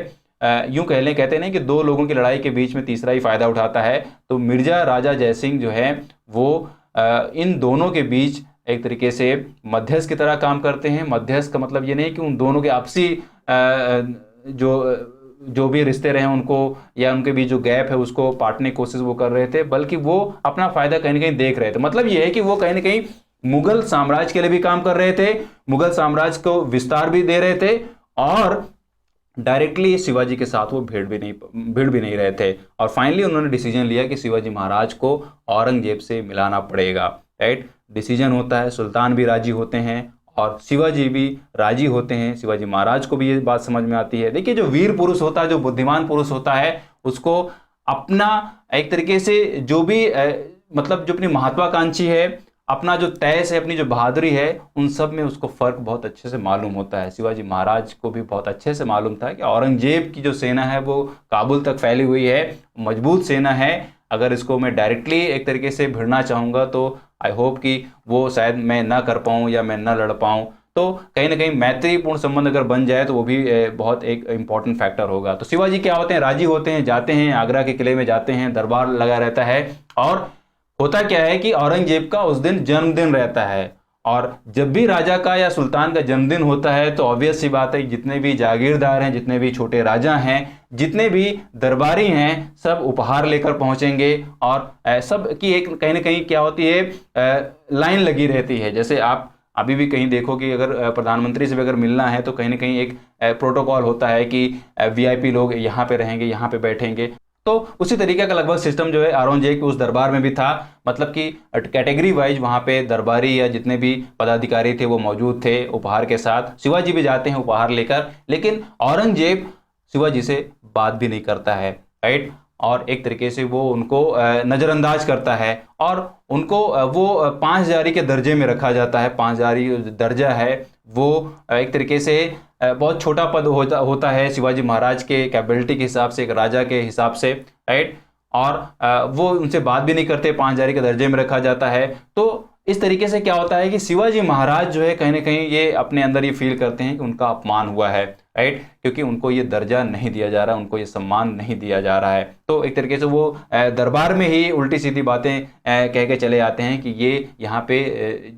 यूं कहते हैं कि दो लोगों की लड़ाई के बीच में तीसरा ही फायदा उठाता है। तो मिर्जा राजा जयसिंह जो है वो इन दोनों के बीच एक तरीके से मध्यस्थ की तरह काम करते हैं। मध्यस्थ का मतलब ये नहीं कि उन दोनों के आपसी जो भी रिश्ते रहे उनको या उनके बीच जो गैप है उसको पाटने की कोशिश वो कर रहे थे, बल्कि वो अपना फायदा कहीं ना कहीं देख रहे थे। मतलब ये है कि वो कहीं ना कहीं मुगल साम्राज्य के लिए भी काम कर रहे थे, मुगल साम्राज्य को विस्तार भी दे रहे थे और डायरेक्टली शिवाजी के साथ वो भिड़ भी नहीं रहे थे। और फाइनली उन्होंने डिसीजन लिया कि शिवाजी महाराज को औरंगजेब से मिलाना पड़ेगा, राइट। डिसीजन होता है, सुल्तान भी राजी होते हैं और शिवाजी भी राजी होते हैं। शिवाजी महाराज को भी ये बात समझ में आती है। देखिए, जो वीर पुरुष होता है, जो बुद्धिमान पुरुष होता है, उसको अपना एक तरीके से जो भी मतलब जो अपनी महत्वाकांक्षी है, अपना जो तैस है, अपनी जो बहादुरी है, उन सब में उसको फर्क बहुत अच्छे से मालूम होता है। शिवाजी महाराज को भी बहुत अच्छे से मालूम था कि औरंगजेब की जो सेना है वो काबुल तक फैली हुई है, मजबूत सेना है। अगर इसको मैं डायरेक्टली एक तरीके से भिड़ना चाहूँगा तो आई होप कि वो शायद मैं ना कर पाऊँ या मैं ना लड़ पाऊँ। तो कहीं ना कहीं मैत्रीपूर्ण संबंध अगर बन जाए तो वो भी बहुत एक इम्पॉर्टेंट फैक्टर होगा। तो शिवाजी क्या होते हैं, राजी होते हैं, जाते हैं, आगरा के किले में जाते हैं, दरबार लगा रहता है। और होता क्या है कि औरंगजेब का उस दिन जन्मदिन रहता है, और जब भी राजा का या सुल्तान का जन्मदिन होता है तो ऑब्वियस सी बात है, जितने भी जागीरदार हैं, जितने भी छोटे राजा हैं, जितने भी दरबारी हैं, सब उपहार लेकर पहुंचेंगे। और सब की एक कहीं ना कहीं क्या होती है, लाइन लगी रहती है। जैसे आप अभी भी कहीं देखो कि अगर प्रधानमंत्री से भी अगर मिलना है तो कहीं ना कहीं एक प्रोटोकॉल होता है कि वीआईपी लोग यहाँ पे रहेंगे, यहाँ पे बैठेंगे। तो उसी तरीके का लगभग सिस्टम जो है औरंगजेब के उस दरबार में भी था। मतलब कि कैटेगरी वाइज वहाँ पे दरबारी या जितने भी पदाधिकारी थे वो मौजूद थे उपहार के साथ। शिवाजी भी जाते हैं उपहार लेकर, लेकिन औरंगजेब शिवाजी से बात भी नहीं करता है, राइट। और एक तरीके से वो उनको नज़रअंदाज करता है और उनको वो 5 जारी के दर्जे में रखा जाता है। 5 जारी दर्जा है वो एक तरीके से बहुत छोटा पद होता है शिवाजी महाराज के कैपेबिलिटी के हिसाब से, एक राजा के हिसाब से, राइट। और वो उनसे बात भी नहीं करते, 5 जारी के दर्जे में रखा जाता है। तो इस तरीके से क्या होता है कि शिवाजी महाराज जो है कहीं ना कहीं ये अपने अंदर ये फील करते हैं कि उनका अपमान हुआ है, राइट, क्योंकि उनको ये दर्जा नहीं दिया जा रहा, उनको ये सम्मान नहीं दिया जा रहा है। तो एक तरीके से वो दरबार में ही उल्टी सीधी बातें कह के चले आते हैं कि ये यहाँ पे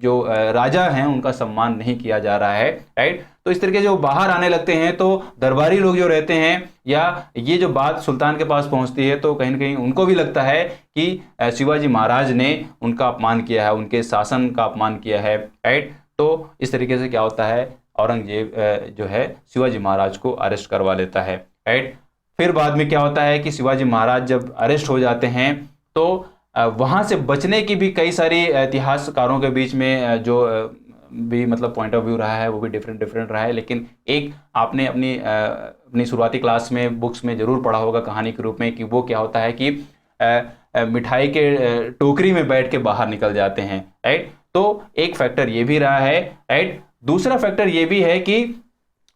जो राजा हैं उनका सम्मान नहीं किया जा रहा है, राइट। तो इस तरीके से वो बाहर आने लगते हैं तो दरबारी लोग जो रहते हैं या ये जो बात सुल्तान के पास पहुंचती है तो कहीं ना कहीं उनको भी लगता है कि शिवाजी महाराज ने उनका अपमान किया है, उनके शासन का अपमान किया है, राइट। तो इस तरीके से क्या होता है, औरंगजेब जो है शिवाजी महाराज को अरेस्ट करवा लेता है, राइट। फिर बाद में क्या होता है कि शिवाजी महाराज जब अरेस्ट हो जाते हैं तो वहाँ से बचने की भी कई सारी इतिहासकारों के बीच में जो भी मतलब पॉइंट ऑफ व्यू रहा है वो भी डिफरेंट रहा है। लेकिन एक आपने अपनी शुरुआती क्लास में बुक्स में ज़रूर पढ़ा होगा कहानी के रूप में कि वो क्या होता है कि मिठाई के टोकरी में बैठ के बाहर निकल जाते हैं, राइट। तो एक फैक्टर ये भी रहा है, राइट। दूसरा फैक्टर ये भी है कि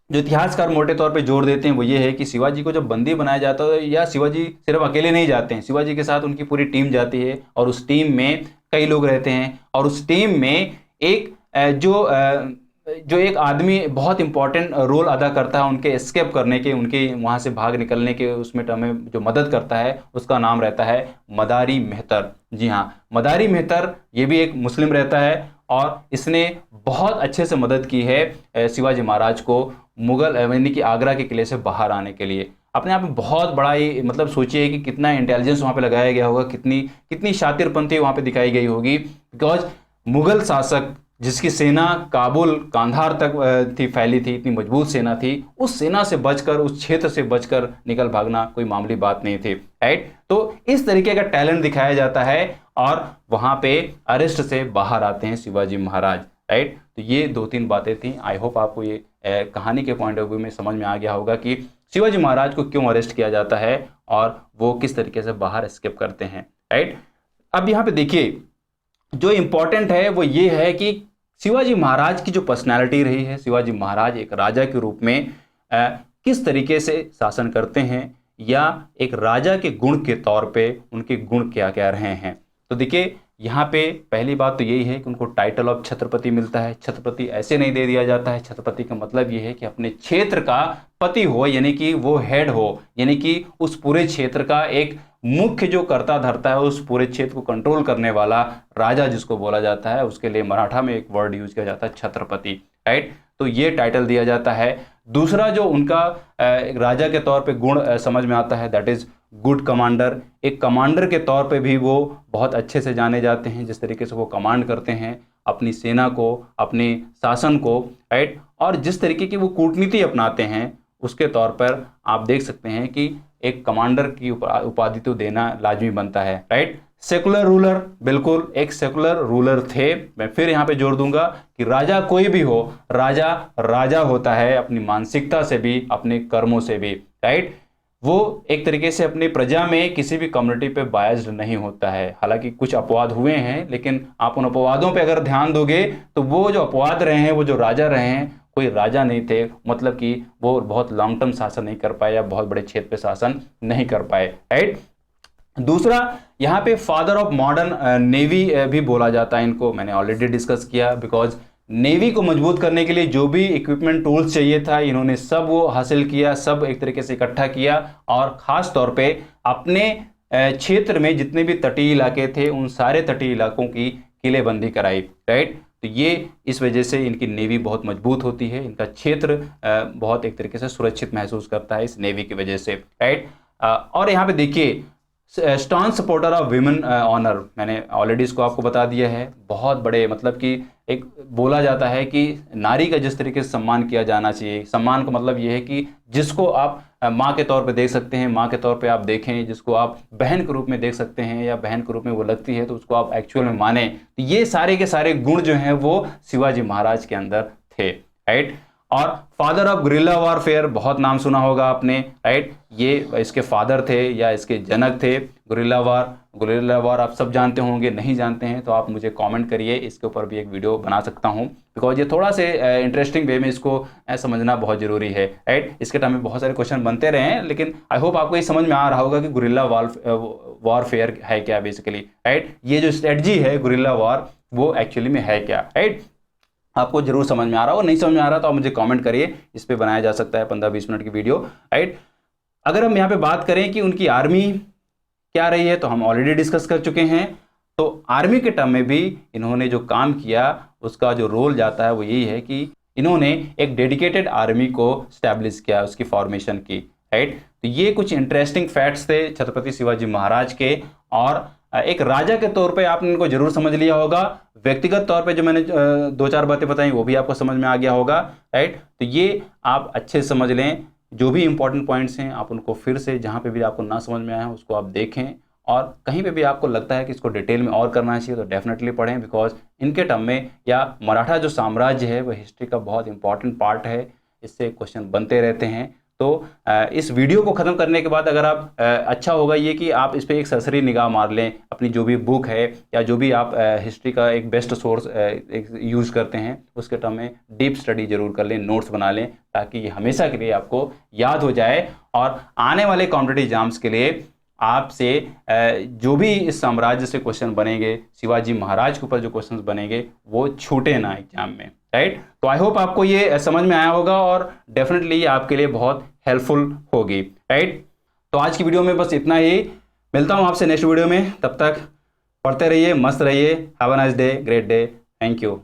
जो इतिहासकार मोटे तौर पे जोर देते हैं वो ये है कि शिवाजी को जब बंदी बनाया जाता है या शिवाजी सिर्फ अकेले नहीं जाते हैं, शिवाजी के साथ उनकी पूरी टीम जाती है और उस टीम में कई लोग रहते हैं और उस टीम में एक जो एक आदमी बहुत इंपॉर्टेंट रोल अदा करता है उनके एस्केप करने के, उनके वहाँ से भाग निकलने के, उसमें हमें जो मदद करता है उसका नाम रहता है मदारी मेहतर। जी हाँ, मदारी मेहतर ये भी एक मुस्लिम रहता है और इसने बहुत अच्छे से मदद की है शिवाजी महाराज को मुगल यानी कि आगरा के किले से बाहर आने के लिए। अपने आप में बहुत बड़ा ही मतलब सोचिए कि कितना इंटेलिजेंस वहाँ पे लगाया गया होगा, कितनी शातिरपंथी वहाँ पे दिखाई गई होगी। बिकॉज मुगल शासक जिसकी सेना काबुल कांधार तक थी फैली थी, इतनी मजबूत सेना थी, उस सेना से बचकर, उस क्षेत्र से बचकर निकल भागना कोई मामूली बात नहीं थी, राइट। तो इस तरीके का टैलेंट दिखाया जाता है और वहाँ पे अरेस्ट से बाहर आते हैं शिवाजी महाराज, राइट। तो ये 2-3 बातें थी। आई होप आपको ये कहानी के पॉइंट ऑफ व्यू में समझ में आ गया होगा कि शिवाजी महाराज को क्यों अरेस्ट किया जाता है और वो किस तरीके से बाहर एस्केप करते हैं, राइट। अब यहाँ पे देखिए जो इम्पोर्टेंट है वो ये है कि शिवाजी महाराज की जो पर्सनैलिटी रही है, शिवाजी महाराज एक राजा के रूप में किस तरीके से शासन करते हैं या एक राजा के गुण के तौर पे उनके गुण क्या क्या रहे हैं। तो देखिए यहाँ पे पहली बात तो यही है कि उनको टाइटल ऑफ छत्रपति मिलता है। छत्रपति ऐसे नहीं दे दिया जाता है, छत्रपति का मतलब ये है कि अपने क्षेत्र का पति हो, यानी कि वो हेड हो, यानी कि उस पूरे क्षेत्र का एक मुख्य जो करता धरता है, उस पूरे क्षेत्र को कंट्रोल करने वाला राजा जिसको बोला जाता है, उसके लिए मराठा में एक वर्ड यूज किया जाता है छत्रपति, राइट। तो ये टाइटल दिया जाता है। दूसरा जो उनका एक राजा के तौर पे गुण समझ में आता है दैट इज गुड कमांडर। एक कमांडर के तौर पे भी वो बहुत अच्छे से जाने जाते हैं, जिस तरीके से वो कमांड करते हैं अपनी सेना को, अपने शासन को, राइट। और जिस तरीके की वो कूटनीति अपनाते हैं उसके तौर पर आप देख सकते हैं कि एक कमांडर की उपाधि तो देना लाजमी बनता है, राइट। सेकुलर रूलर, बिल्कुल एक सेकुलर रूलर थे। मैं फिर यहाँ पे जोर दूंगा कि राजा कोई भी हो, राजा राजा होता है अपनी मानसिकता से भी, अपने कर्मों से भी, राइट। वो एक तरीके से अपनी प्रजा में किसी भी कम्युनिटी पे बायस्ड नहीं होता है। हालांकि कुछ अपवाद हुए हैं, लेकिन आप उन अपवादों पे अगर ध्यान दोगे तो वो जो अपवाद रहे हैं, वो जो राजा रहे हैं, कोई राजा नहीं थे, मतलब कि वो बहुत लॉन्ग टर्म शासन नहीं कर पाए या बहुत बड़े क्षेत्र पे शासन नहीं कर पाए, राइट। दूसरा यहाँ पे फादर ऑफ मॉडर्न नेवी भी बोला जाता है इनको, मैंने ऑलरेडी डिस्कस किया। बिकॉज नेवी को मजबूत करने के लिए जो भी इक्विपमेंट टूल्स चाहिए था इन्होंने सब वो हासिल किया, सब एक तरीके से इकट्ठा किया और ख़ास तौर पे अपने क्षेत्र में जितने भी तटीय इलाके थे उन सारे तटीय इलाकों की किलेबंदी कराई, राइट। तो ये इस वजह से इनकी नेवी बहुत मजबूत होती है, इनका क्षेत्र बहुत एक तरीके से सुरक्षित महसूस करता है इस नेवी की वजह से, राइट। और यहाँ पे देखिए staunch supporter of women honour, मैंने ऑलरेडी इसको आपको बता दिया है। बहुत बड़े मतलब कि एक बोला जाता है कि नारी का जिस तरीके से सम्मान किया जाना चाहिए, सम्मान का मतलब ये है कि जिसको आप माँ के तौर पे देख सकते हैं, माँ के तौर पे आप देखें, जिसको आप बहन के रूप में देख सकते हैं या बहन के रूप में वो लगती है तो उसको आप एक्चुअल में माने, तो ये सारे के सारे गुण जो हैं वो शिवाजी महाराज के अंदर थे, राइट। और फादर ऑफ गुरिल्ला वॉरफेयर बहुत नाम सुना होगा आपने, राइट। ये इसके फादर थे या इसके जनक थे। गुरिल्ला वॉर आप सब जानते होंगे, नहीं जानते हैं तो आप मुझे कमेंट करिए, इसके ऊपर भी एक वीडियो बना सकता हूं, बिकॉज ये थोड़ा से इंटरेस्टिंग वे में इसको समझना बहुत जरूरी है, राइट। इसके टाइम में बहुत सारे क्वेश्चन बनते रहे हैं, लेकिन आई होप आपको ये समझ में आ रहा होगा कि गुरिल्ला वॉरफेयर है क्या बेसिकली, राइट। ये जो स्ट्रेटजी है गुरिल्ला वॉर वो एक्चुअली में है क्या, राइट। आपको जरूर समझ में आ रहा हो, नहीं समझ में आ रहा तो आप मुझे कमेंट करिए, इस पे बनाया जा सकता है 15-20 मिनट की वीडियो, राइट। अगर हम यहाँ पे बात करें कि उनकी आर्मी क्या रही है तो हम ऑलरेडी डिस्कस कर चुके हैं। तो आर्मी के टर्म में भी इन्होंने जो काम किया उसका जो रोल जाता है वो यही है कि इन्होंने एक डेडिकेटेड आर्मी को स्टैब्लिश किया, उसकी फॉर्मेशन की, राइट। तो ये कुछ इंटरेस्टिंग फैक्ट्स थे छत्रपति शिवाजी महाराज के, और एक राजा के तौर पे आपने इनको जरूर समझ लिया होगा। व्यक्तिगत तौर पे जो मैंने 2-4 बातें बताई वो भी आपको समझ में आ गया होगा, राइट। तो ये आप अच्छे से समझ लें, जो भी इंपॉर्टेंट पॉइंट्स हैं आप उनको फिर से जहाँ पे भी आपको ना समझ में आया है उसको आप देखें, और कहीं पे भी आपको लगता है कि इसको डिटेल में और करना चाहिए तो डेफिनेटली पढ़ें, बिकॉज इनके टर्म में या मराठा जो साम्राज्य है वो हिस्ट्री का बहुत इंपॉर्टेंट पार्ट है, इससे क्वेश्चन बनते रहते हैं। तो इस वीडियो को ख़त्म करने के बाद अगर आप अच्छा होगा ये कि आप इस पर एक सरसरी निगाह मार लें, अपनी जो भी बुक है या जो भी आप हिस्ट्री का एक बेस्ट सोर्स यूज़ करते हैं उसके टर्म में डीप स्टडी जरूर कर लें, नोट्स बना लें, ताकि ये हमेशा के लिए आपको याद हो जाए, और आने वाले कॉम्पिटिटिव एग्जाम्स के लिए आपसे जो भी इस साम्राज्य से क्वेश्चन बनेंगे, शिवाजी महाराज के ऊपर जो क्वेश्चन बनेंगे वो छूटे ना एग्जाम में, राइट। तो आई होप आपको ये समझ में आया होगा और डेफिनेटली ये आपके लिए बहुत हेल्पफुल होगी, राइट। तो आज की वीडियो में बस इतना ही, मिलता हूँ आपसे नेक्स्ट वीडियो में, तब तक पढ़ते रहिए, मस्त रहिए, have a nice day, great day, thank you.